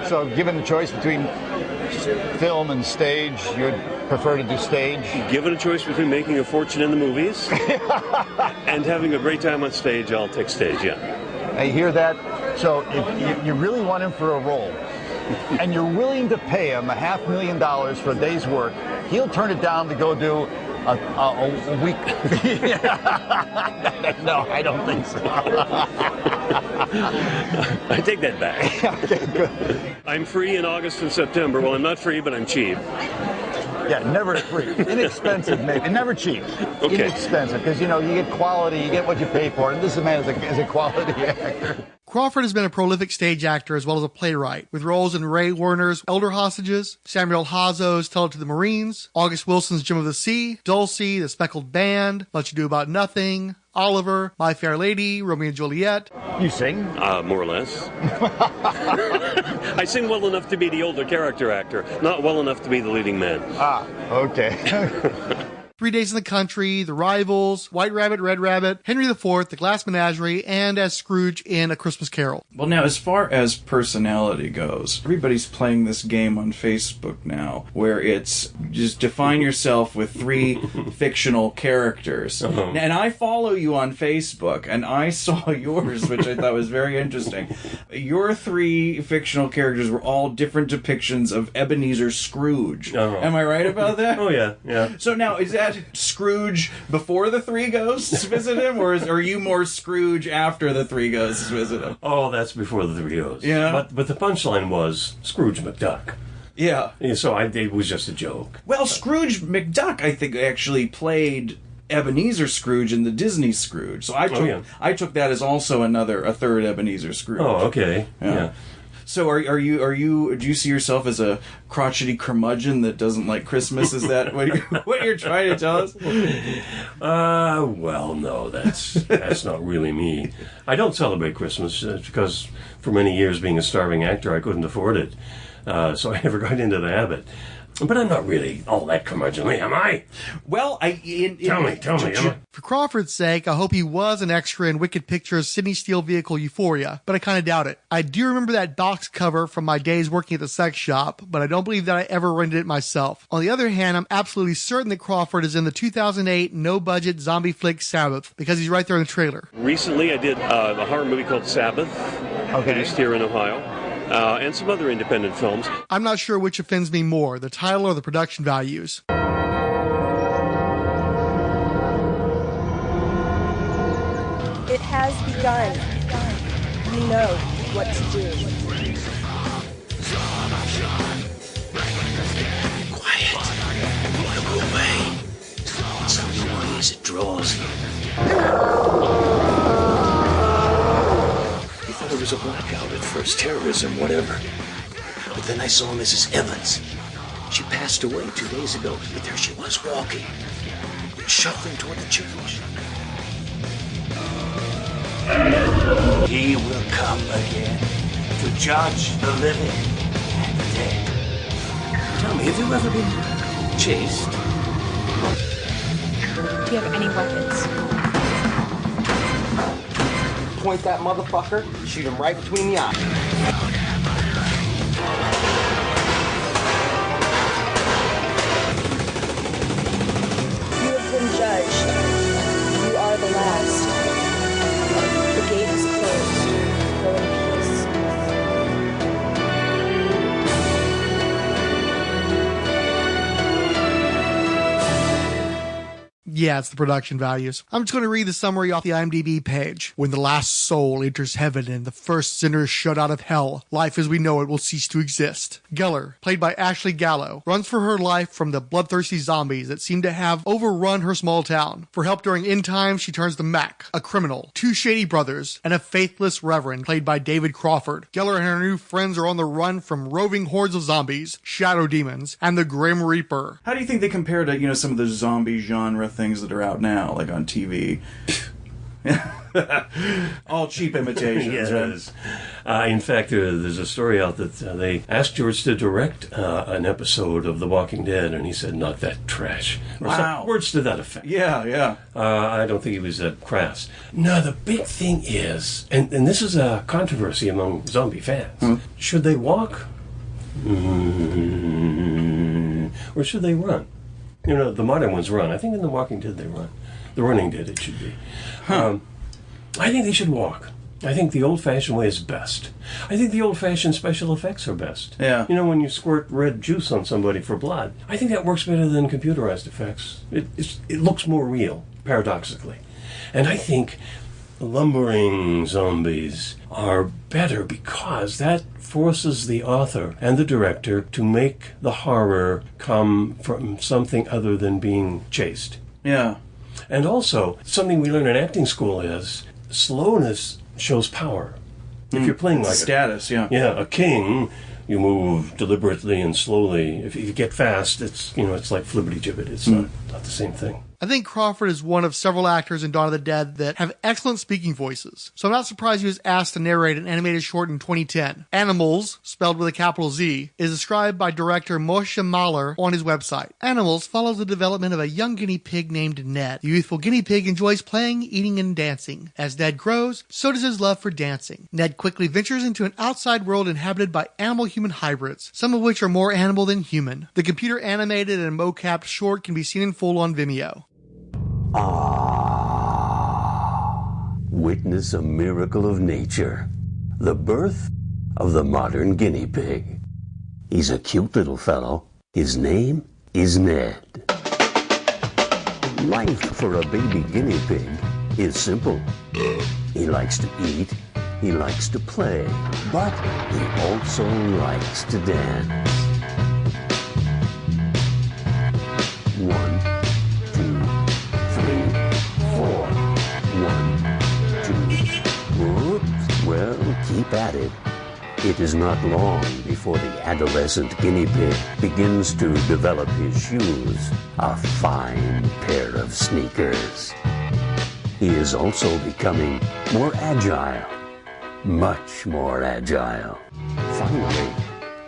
So, given the choice between film and stage, you'd prefer to do stage? Given a choice between making a fortune in the movies and having a great time on stage, I'll take stage, yeah. I hear that. So, if you really want him for a role, and you're willing to pay him $500,000 for a day's work, he'll turn it down to go do a week. No, I don't think so. I take that back. Okay, good. I'm free in August and September. Well, I'm not free, but I'm cheap. Yeah, never free. Inexpensive, maybe. Never cheap. Okay. Inexpensive, because, you get quality, you get what you pay for, and this man is a quality actor. Crawford has been a prolific stage actor as well as a playwright, with roles in Ray Werner's Elder Hostages, Samuel Hazo's Tell It to the Marines, August Wilson's Gem of the Sea, Dulcie, The Speckled Band, Much Ado About Nothing, Oliver, My Fair Lady, Romeo and Juliet. You sing? More or less. I sing well enough to be the older character actor, not well enough to be the leading man. Ah, okay. 3 Days in the Country, The Rivals, White Rabbit, Red Rabbit, Henry IV, The Glass Menagerie, and as Scrooge in A Christmas Carol. Well, now, as far as personality goes, everybody's playing this game on Facebook now, where it's just define yourself with 3 fictional characters. Uh-huh. And I follow you on Facebook, and I saw yours, which I thought was very interesting. Your 3 fictional characters were all different depictions of Ebenezer Scrooge. Uh-huh. Am I right about that? Oh, yeah, yeah. So now, is that Scrooge before the 3 ghosts visit him, or are you more Scrooge after the 3 ghosts visit him? Oh, that's before the 3 ghosts. Yeah. But the punchline was Scrooge McDuck. Yeah. So it was just a joke. Well, Scrooge McDuck, I think, actually played Ebenezer Scrooge in the Disney Scrooge. So I took that as also a third Ebenezer Scrooge. Oh, okay. Yeah. So do you see yourself as a crotchety curmudgeon that doesn't like Christmas? Is that what you're trying to tell us? Well, no, that's not really me. I don't celebrate Christmas because for many years being a starving actor, I couldn't afford it. So I never got into the habit. But I'm not really all that curmudgeonly, am I? Well, Tell me, am I? For Crawford's sake, I hope he was an extra in Wicked Picture's Sidney Steele vehicle Euphoria, but I kind of doubt it. I do remember that box cover from my days working at the sex shop, but I don't believe that I ever rented it myself. On the other hand, I'm absolutely certain that Crawford is in the 2008 no-budget zombie flick Sabbath, because he's right there in the trailer. Recently, I did a horror movie called Sabbath, produced here in Ohio. And some other independent films. I'm not sure which offends me more, the title or the production values. It has begun. We know what to do. Quiet. Go away. It's the noise it draws them. There was a blackout at first, terrorism, whatever. But then I saw Mrs. Evans. She passed away 2 days ago, but there she was walking, shuffling toward the church. He will come again to judge the living and the dead. Tell me, have you ever been chased? you have any weapons. Point that motherfucker, shoot him right between the eyes. You have been judged. You are the last. The gate is closed. Go in peace. Yeah, it's the production values. I'm just going to read the summary off the IMDb page. When the last soul enters heaven and the first sinner is shut out of hell, life as we know it will cease to exist. Geller, played by Ashley Gallo, runs for her life from the bloodthirsty zombies that seem to have overrun her small town. For help during end times, she turns to Mac, a criminal, two shady brothers, and a faithless reverend played by David Crawford. Geller and her new friends are on the run from roving hordes of zombies, shadow demons, and the Grim Reaper. How do you think they compare to, some of the zombie genre things that are out now, like on TV? All cheap imitations. Yes. In fact, there's a story out that they asked George to direct an episode of The Walking Dead, and he said, "Not that trash." Or wow. Words to that effect. Yeah. I don't think he was that crass. No, the big thing is, and this is a controversy among zombie fans, should they walk? Or should they run? The modern ones run. I think in The Walking Dead they run. The Running Dead, it should be. I think they should walk. I think the old-fashioned way is best. I think the old-fashioned special effects are best. Yeah. When you squirt red juice on somebody for blood, I think that works better than computerized effects. It looks more real, paradoxically. And I think lumbering zombies are better because that forces the author and the director to make the horror come from something other than being chased. Yeah. And also, something we learn in acting school is slowness shows power. If you're playing like status, a king, you move deliberately and slowly. If you get fast, it's like flippity-gibbet. It's not the same thing. I think Crawford is one of several actors in Dawn of the Dead that have excellent speaking voices, so I'm not surprised he was asked to narrate an animated short in 2010. Animals, spelled with a capital Z, is described by director Moshe Mahler on his website. Animals follows the development of a young guinea pig named Ned. The youthful guinea pig enjoys playing, eating, and dancing. As Ned grows, so does his love for dancing. Ned quickly ventures into an outside world inhabited by animal-human hybrids, some of which are more animal than human. The computer-animated and mocapped short can be seen in full on Vimeo. Witness a miracle of nature. The birth of the modern guinea pig. He's a cute little fellow. His name is Ned. Life for a baby guinea pig is simple. He likes to eat, he likes to play, but he also likes to dance. 1, 2, 3, 4. 1, 2. Whoops. Well, keep at it. It is not long before the adolescent guinea pig begins to develop his shoes, a fine pair of sneakers. He is also becoming more agile, much more agile. Finally,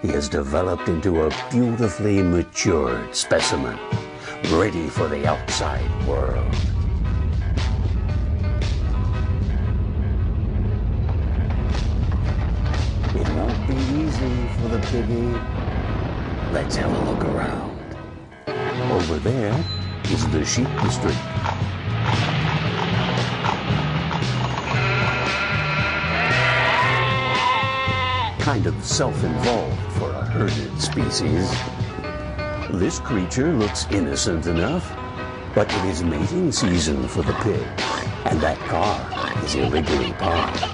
he has developed into a beautifully matured specimen, ready for the outside world. It won't be easy for the piggy. Let's have a look around. Over there is the sheep district. Kind of self-involved for a herded species. This creature looks innocent enough, but it is mating season for the pig, and that car is illegally parked.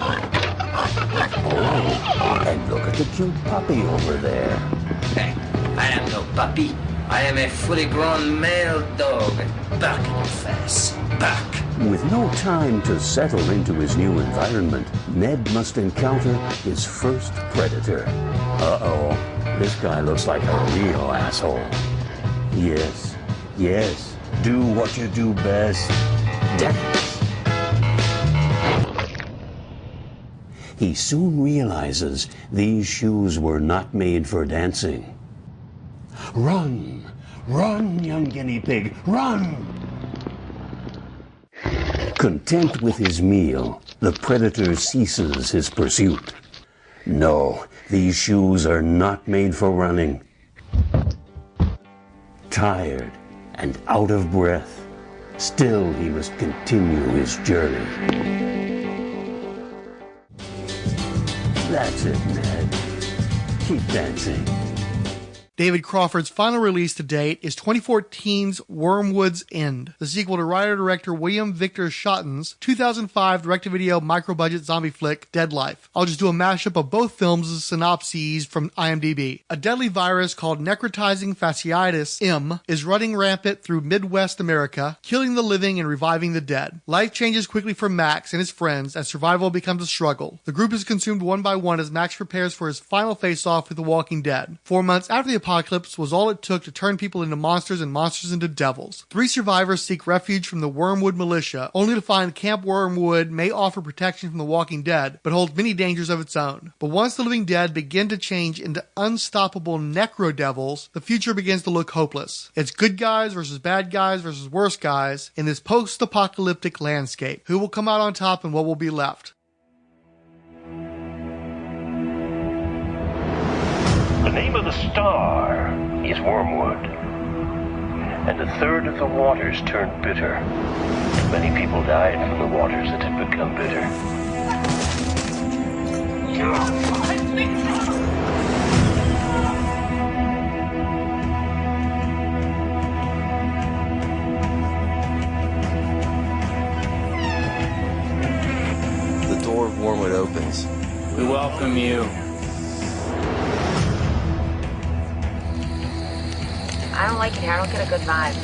Oh, and look at the cute puppy over there. I am no puppy. I am a fully grown male dog. Bark in your face. Bark. With no time to settle into his new environment, Ned must encounter his first predator. Uh-oh, this guy looks like a real asshole. Yes, do what you do best. Dance. He soon realizes these shoes were not made for dancing. Run, young guinea pig, run! Content with his meal, the predator ceases his pursuit. No, these shoes are not made for running. Tired and out of breath, still he must continue his journey. That's it, Ned. Keep dancing. David Crawford's final release to date is 2014's Wormwood's End, the sequel to writer-director William Victor Shotton's 2005 direct-to-video micro-budget zombie flick, Dead Life. I'll just do a mashup of both films' synopses from IMDb. A deadly virus called necrotizing fasciitis, M, is running rampant through Midwest America, killing the living and reviving the dead. Life changes quickly for Max and his friends as survival becomes a struggle. The group is consumed one by one as Max prepares for his final face-off with the Walking Dead. 4 months after the apocalypse was all it took to turn people into monsters and monsters into devils. 3 survivors seek refuge from the Wormwood militia, only to find Camp Wormwood may offer protection from the Walking Dead, but holds many dangers of its own. But once the living dead begin to change into unstoppable necro-devils, the future begins to look hopeless. It's good guys versus worse guys in this post-apocalyptic landscape. Who will come out on top and what will be left? The name of the star is Wormwood, and a third of the waters turned bitter, and many people died from the waters that had become bitter. The door of Wormwood opens. We welcome you. I don't like it here. I don't get a good vibe.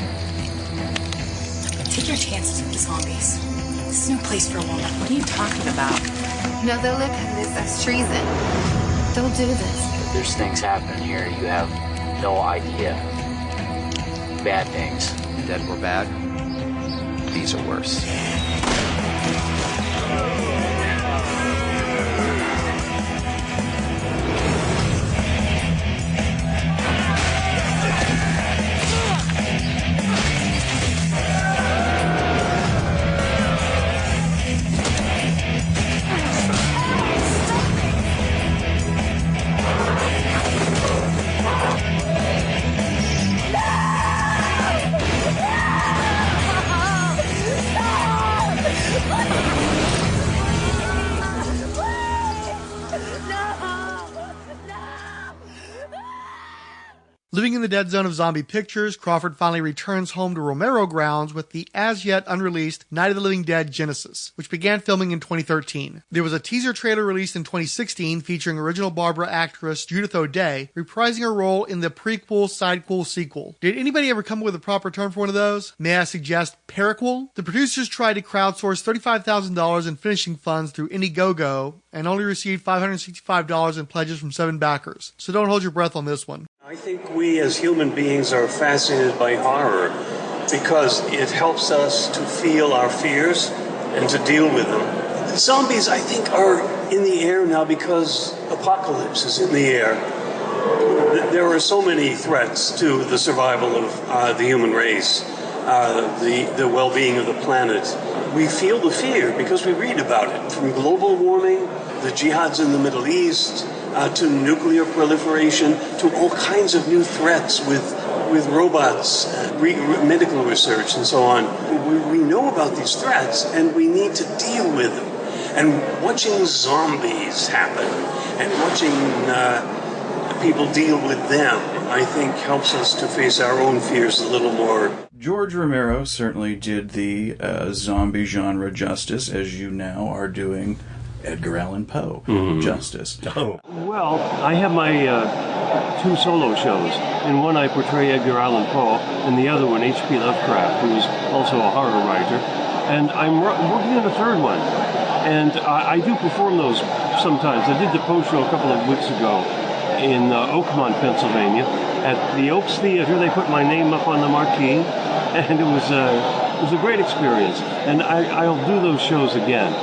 Take your chances with the zombies. This is no place for a woman. What are you talking about? No, they'll look at this as treason. They'll do this. There's things happening here you have no idea. Bad things. The dead were bad. These are worse. Living in the dead zone of zombie pictures, Crawford finally returns home to Romero grounds with the as-yet unreleased Night of the Living Dead Genesis, which began filming in 2013. There was a teaser trailer released in 2016 featuring original Barbara actress Judith O'Dea reprising her role in the prequel-sidequel sequel. Did anybody ever come up with a proper term for one of those? May I suggest periquel? The producers tried to crowdsource $35,000 in finishing funds through Indiegogo and only received $565 in pledges from 7 backers. So don't hold your breath on this one. I think we as human beings are fascinated by horror because it helps us to feel our fears and to deal with them. The zombies, I think, are in the air now because apocalypse is in the air. There are so many threats to the survival of the human race, the well-being of the planet. We feel the fear because we read about it, from global warming, the jihads in the Middle East, to nuclear proliferation, to all kinds of new threats with robots, medical research, and so on. We know about these threats, and we need to deal with them. And watching zombies happen, and watching people deal with them, I think helps us to face our own fears a little more. George Romero certainly did the zombie genre justice, as you now are doing Edgar Allan Poe justice. Oh. Well, I have my 2 solo shows. In one I portray Edgar Allan Poe, and the other one H.P. Lovecraft, who is also a horror writer. And I'm working on a 3rd one. And I do perform those sometimes. I did the Poe show a couple of weeks ago in Oakmont, Pennsylvania. At the Oaks Theater, they put my name up on the marquee, and it was a great experience. And I'll do those shows again.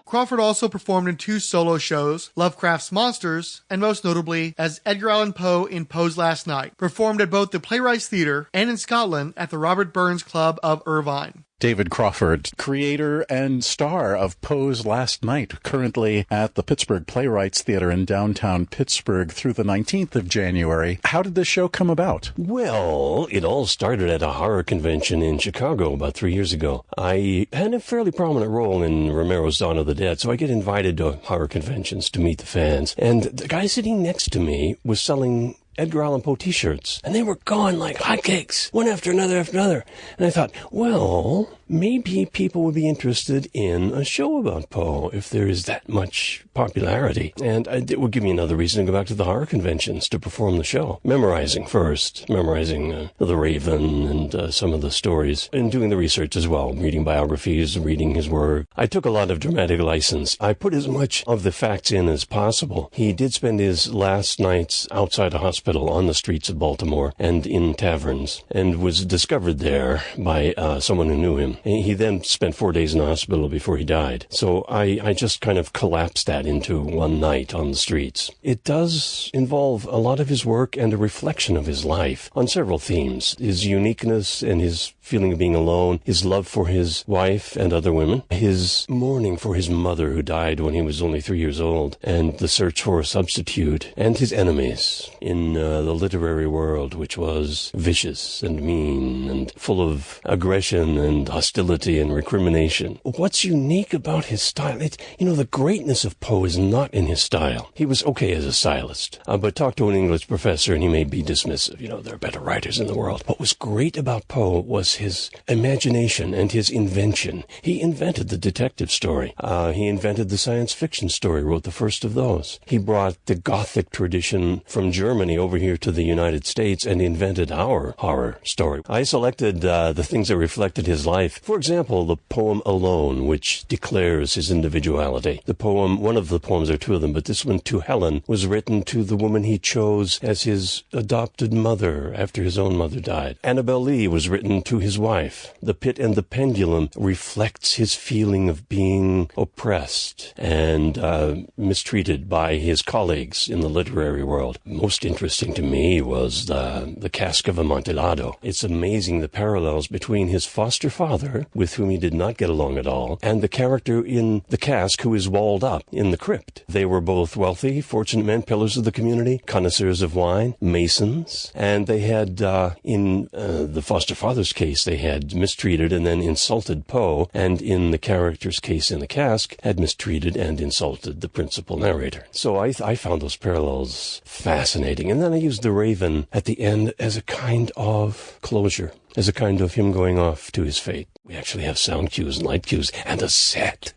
Crawford also performed in 2 solo shows, Lovecraft's Monsters, and most notably as Edgar Allan Poe in Poe's Last Night, performed at both the Playwrights Theatre and in Scotland at the Robert Burns Club of Irvine. David Crawford, creator and star of Poe's Last Night, currently at the Pittsburgh Playwrights Theater in downtown Pittsburgh through the 19th of January. How did this show come about? Well, it all started at a horror convention in Chicago about 3 years ago. I had a fairly prominent role in Romero's Dawn of the Dead, so I get invited to horror conventions to meet the fans. And the guy sitting next to me was selling Edgar Allan Poe t-shirts, and they were going like hotcakes, one after another after another. And I thought, well, maybe people would be interested in a show about Poe if there is that much popularity. And it would give me another reason to go back to the horror conventions to perform the show. Memorizing The Raven and some of the stories, and doing the research as well, reading biographies, reading his work. I took a lot of dramatic license. I put as much of the facts in as possible. He did spend his last nights outside a hospital on the streets of Baltimore and in taverns, and was discovered there by someone who knew him. He then spent 4 days in the hospital before he died. So I just kind of collapsed that into one night on the streets. It does involve a lot of his work and a reflection of his life on several themes. His uniqueness and his feeling of being alone, his love for his wife and other women, his mourning for his mother who died when he was only 3 years old, and the search for a substitute, and his enemies in the literary world, which was vicious and mean and full of aggression and hostility and recrimination. What's unique about his style? The greatness of Poe is not in his style. He was okay as a stylist, but talk to an English professor and he may be dismissive. There are better writers in the world. What was great about Poe was his imagination and his invention. He invented the detective story. He invented the science fiction story, wrote the first of those. He brought the Gothic tradition from Germany over here to the United States and invented our horror story. I selected the things that reflected his life. For example, the poem Alone, which declares his individuality. The poem, one of the poems, there are two of them, but this one, To Helen, was written to the woman he chose as his adopted mother after his own mother died. Annabel Lee was written to his wife. The Pit and the Pendulum reflects his feeling of being oppressed and mistreated by his colleagues in the literary world. Most interesting to me was the Cask of Amontillado. It's amazing the parallels between his foster father, with whom he did not get along at all, and the character in the cask who is walled up in the crypt. They were both wealthy, fortunate men, pillars of the community, connoisseurs of wine, masons, and they had, in the foster father's case, they had mistreated and then insulted Poe, and in the character's case in the cask, had mistreated and insulted the principal narrator. So I found those parallels fascinating. And then I used the Raven at the end as a kind of closure, as a kind of him going off to his fate. We actually have sound cues and light cues and a set.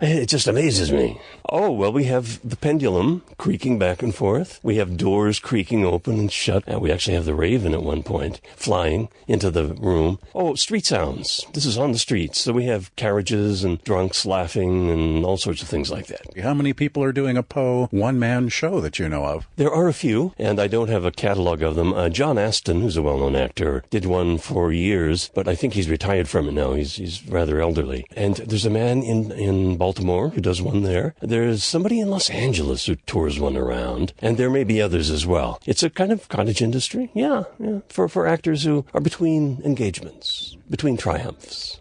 It just amazes me. Oh, well, we have the pendulum creaking back and forth. We have doors creaking open and shut. And we actually have the Raven at one point flying into the room. Oh, street sounds. This is on the streets. So we have carriages and drunks laughing and all sorts of things like that. How many people are doing a Poe one-man show that you know of? There are a few, and I don't have a catalog of them. John Aston, who's a well-known actor, did one for years, but I think he's retired from it now. He's rather elderly. And there's a man in Baltimore who does one there. There's somebody in Los Angeles who tours one around, and there may be others as well. It's a kind of cottage industry, yeah, for actors who are between engagements, between triumphs.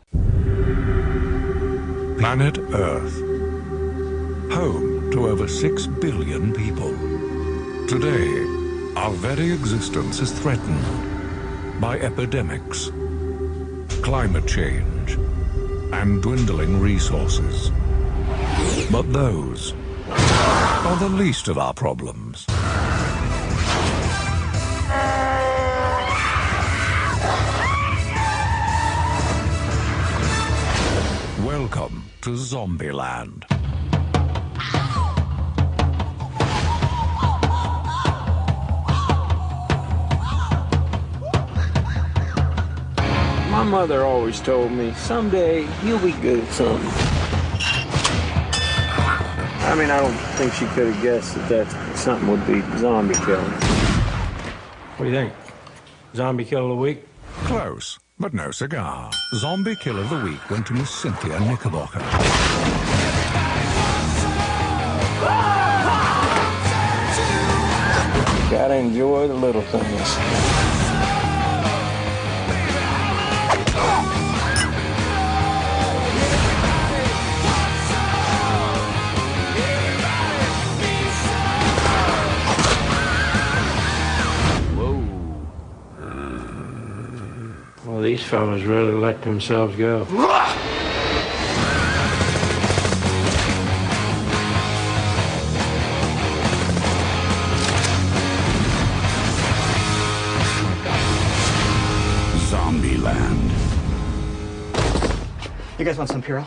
Planet Earth, home to over 6 billion people. Today, our very existence is threatened by epidemics, climate change, and dwindling resources. But those are the least of our problems. Welcome to Zombieland. My mother always told me, someday you'll be good at something. I mean, I don't think she could have guessed that something would be zombie killing. What do you think? Zombie kill of the week? Close, but no cigar. Zombie kill of the week went to Miss Cynthia Knickerbocker. Gotta enjoy the little things. Well, these fellas really let themselves go. Zombieland. You guys want some Purell?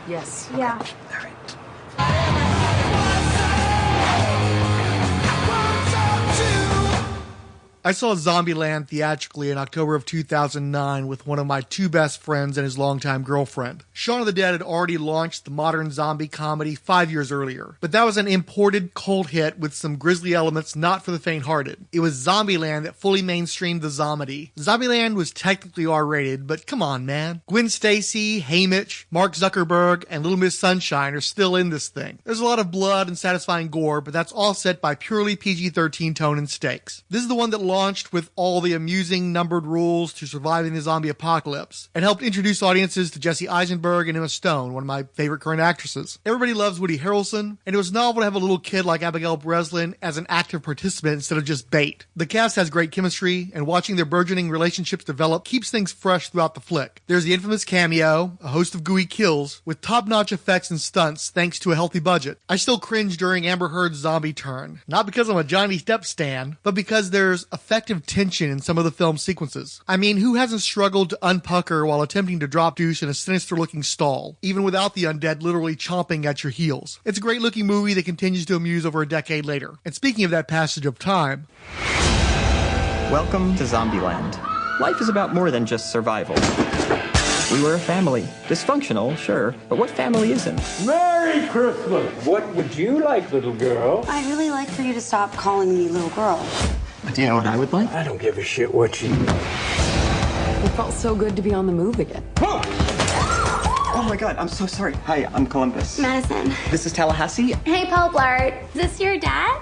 Yes. Yeah. I saw Zombieland theatrically in October of 2009 with one of my two best friends and his longtime girlfriend. Shaun of the Dead had already launched the modern zombie comedy 5 years earlier, but that was an imported cult hit with some grisly elements not for the faint-hearted. It was Zombieland that fully mainstreamed the zombie. Zombieland was technically R-rated, but come on, man. Gwen Stacy, Haymitch, Mark Zuckerberg, and Little Miss Sunshine are still in this thing. There's a lot of blood and satisfying gore, but that's all set by purely PG-13 tone and stakes. This is the one that launched with all the amusing numbered rules to surviving the zombie apocalypse and helped introduce audiences to Jesse Eisenberg and Emma Stone, one of my favorite current actresses. Everybody loves Woody Harrelson, and it was novel to have a little kid like Abigail Breslin as an active participant instead of just bait. The cast has great chemistry, and watching their burgeoning relationships develop keeps things fresh throughout the flick. There's the infamous cameo, a host of gooey kills, with top-notch effects and stunts thanks to a healthy budget. I still cringe during Amber Heard's zombie turn, not because I'm a Johnny Depp stan, but because there's effective tension in some of the film sequences. I mean, who hasn't struggled to unpucker while attempting to drop deuce in a sinister-looking stall, even without the undead literally chomping at your heels? It's a great-looking movie that continues to amuse over a decade later. And speaking of that passage of time... Welcome to Zombieland. Life is about more than just survival. We were a family. Dysfunctional, sure, but what family isn't? Merry Christmas! What would you like, little girl? I'd really like for you to stop calling me little girl. Do you know what I would like? I don't give a shit what you... It felt so good to be on the move again. Oh my god, I'm so sorry. Hi, I'm Columbus. Madison. This is Tallahassee. Hey, Paul Blart. Is this your dad?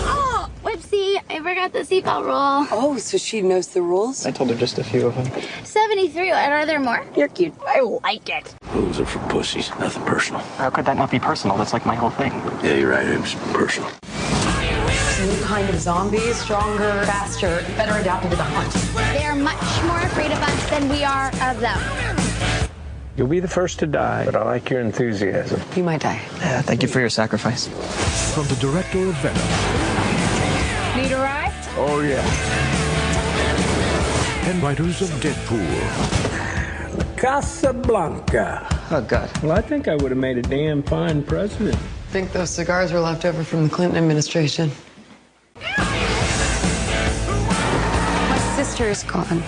Oh, whoopsie. I forgot the seatbelt rule. Oh, so she knows the rules? I told her just a few of them. 73. Are there more? You're cute. I like it. Rules are for pussies, nothing personal. How could that not be personal? That's like my whole thing. Yeah, you're right, it's personal. New kind of zombies, stronger, faster, better adapted to the hunt. They're much more afraid of us than we are of them. You'll be the first to die, but I like your enthusiasm. You might die. Yeah, thank you for your sacrifice. From the director of Venom. Need a ride? Oh, yeah. And writers of Deadpool. Casablanca. Oh, God. Well, I think I would have made a damn fine president. I think those cigars were left over from the Clinton administration. My sister's gone.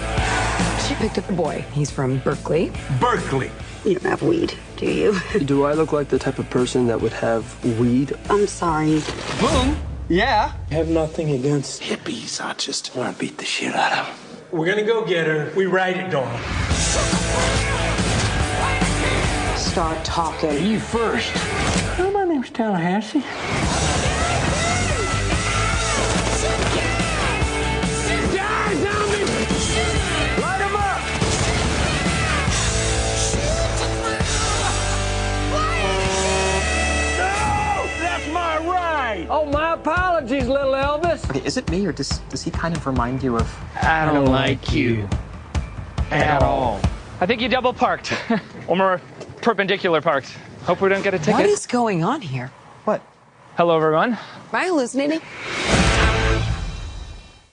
She picked up a boy. He's from Berkeley. Berkeley. You don't have weed, do you? Do I look like the type of person that would have weed? I'm sorry. Boom. Yeah. I have nothing against hippies. I just want to beat the shit out of them. We're gonna go get her. We ride it, Dawn. Start talking. You first. Oh, my name's Tallahassee. Die, zombie! Light 'em up! No! That's my ride! Oh, my apologies, little Elvis. Okay, is it me, or does he kind of remind you of... I don't like you. At all. I think you double parked. Or more perpendicular parked. Hope we don't get a ticket. What is going on here? What? Hello, everyone. Am I hallucinating?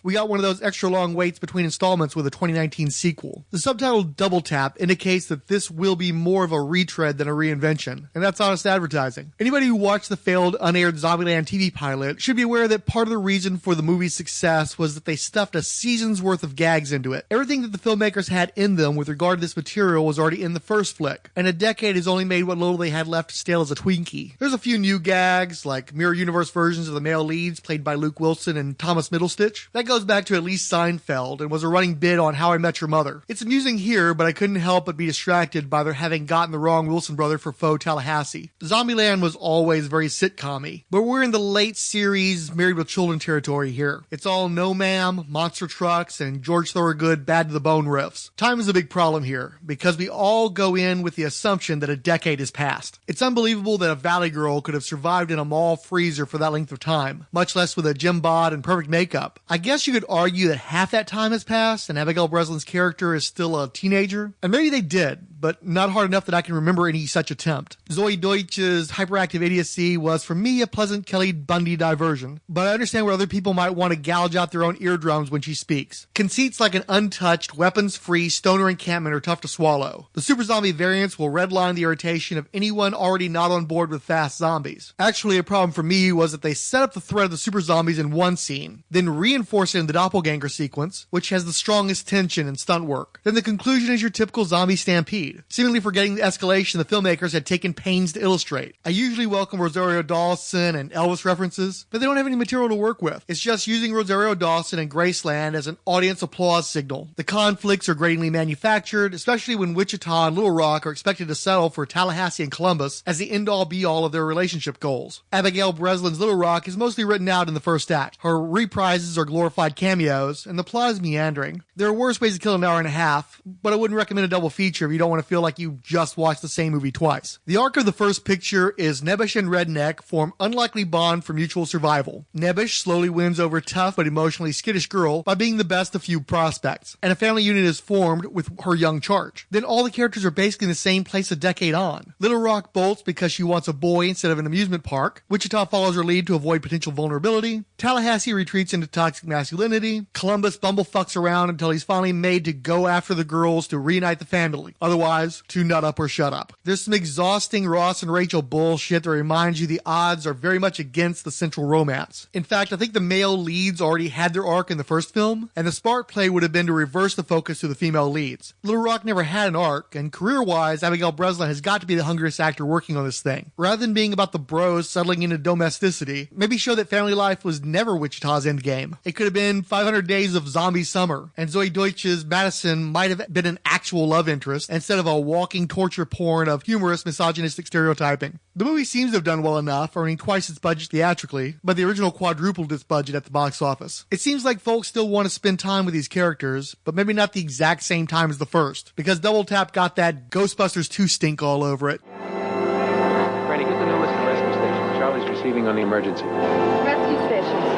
We got one of those extra long waits between installments with a 2019 sequel. The subtitle Double Tap indicates that this will be more of a retread than a reinvention, and that's honest advertising. Anybody who watched the failed unaired Zombieland TV pilot should be aware that part of the reason for the movie's success was that they stuffed a season's worth of gags into it. Everything that the filmmakers had in them with regard to this material was already in the first flick, and a decade has only made what little they had left stale as a Twinkie. There's a few new gags, like mirror universe versions of the male leads played by Luke Wilson and Thomas Middlestitch. That goes back to at least Seinfeld and was a running bit on How I Met Your Mother. It's amusing here, but I couldn't help but be distracted by their having gotten the wrong Wilson brother for faux Tallahassee. Zombieland was always very sitcom-y, but we're in the late series Married with Children territory here. It's all no ma'am, monster trucks, and George Thorogood bad to the bone riffs. Time is a big problem here, because we all go in with the assumption that a decade has passed. It's unbelievable that a Valley Girl could have survived in a mall freezer for that length of time, much less with a gym bod and perfect makeup. I guess guess you could argue that half that time has passed and Abigail Breslin's character is still a teenager. And maybe they did, but not hard enough that I can remember any such attempt. Zoe Deutsch's hyperactive idiocy was, for me, a pleasant Kelly Bundy diversion, but I understand where other people might want to gouge out their own eardrums when she speaks. Conceits like an untouched, weapons-free stoner encampment are tough to swallow. The super zombie variants will redline the irritation of anyone already not on board with fast zombies. Actually, a problem for me was that they set up the threat of the super zombies in one scene, then reinforce it in the doppelganger sequence, which has the strongest tension and stunt work. Then the conclusion is your typical zombie stampede, seemingly forgetting the escalation the filmmakers had taken pains to illustrate. I usually welcome Rosario Dawson and Elvis references, but they don't have any material to work with. It's just using Rosario Dawson and Graceland as an audience applause signal. The conflicts are gratingly manufactured, especially when Wichita and Little Rock are expected to settle for Tallahassee and Columbus as the end-all be-all of their relationship goals. Abigail Breslin's Little Rock is mostly written out in the first act. Her reprises are glorified cameos, and the plot is meandering. There are worse ways to kill an hour and a half, but I wouldn't recommend a double feature if you don't want to feel like you just watched the same movie twice. The arc of the first picture is Nebish and Redneck form unlikely bond for mutual survival. Nebish slowly wins over tough but emotionally skittish girl by being the best of few prospects, and a family unit is formed with her young charge. Then all the characters are basically in the same place a decade on. Little Rock bolts because she wants a boy instead of an amusement park. Wichita follows her lead to avoid potential vulnerability. Tallahassee retreats into toxic masculinity. Columbus bumblefucks around until he's finally made to go after the girls to reunite the family. Otherwise, to nut up or shut up. There's some exhausting Ross and Rachel bullshit that reminds you the odds are very much against the central romance. In fact, I think the male leads already had their arc in the first film, and the smart play would have been to reverse the focus to the female leads. Little Rock never had an arc, and career-wise, Abigail Breslin has got to be the hungriest actor working on this thing. Rather than being about the bros settling into domesticity, maybe show that family life was never Wichita's endgame. It could have been 500 Days of Zombie Summer, and Zoe Deutsch's Madison might have been an actual love interest instead of a walking torture porn of humorous misogynistic stereotyping. The movie seems to have done well enough, earning twice its budget theatrically, but the original quadrupled its budget at the box office. It seems like folks still want to spend time with these characters, but maybe not the exact same time as the first, because Double Tap got that Ghostbusters 2 stink all over it. Randy, get the new list of rescue stations. Charlie's receiving on the emergency. Rescue stations.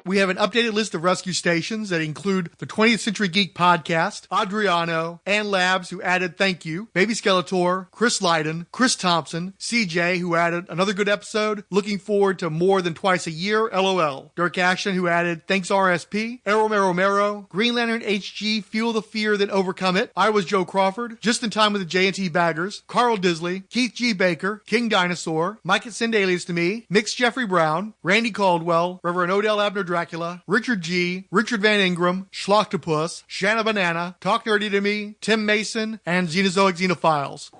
We have an updated list of rescue stations that include the 20th Century Geek Podcast, Adriano, Ann Labs, who added thank you, Baby Skeletor, Chris Lydon, Chris Thompson, CJ, who added another good episode, looking forward to more than twice a year, LOL, Dirk Ashton, who added thanks RSP, Romero, Green Lantern HG, Feel the Fear, Then Overcome It, I Was Joe Crawford, Just in Time with the J&T Baggers, Carl Disley, Keith G. Baker, King Dinosaur, Mike at Send Alias to Me, Mix Jeffrey Brown, Randy Caldwell, Reverend Odell Abner Dracula, Richard G., Richard Van Ingram, Schloctopus, Shanna Banana, Talk Nerdy to Me, Tim Mason, and Xenozoic Xenophiles.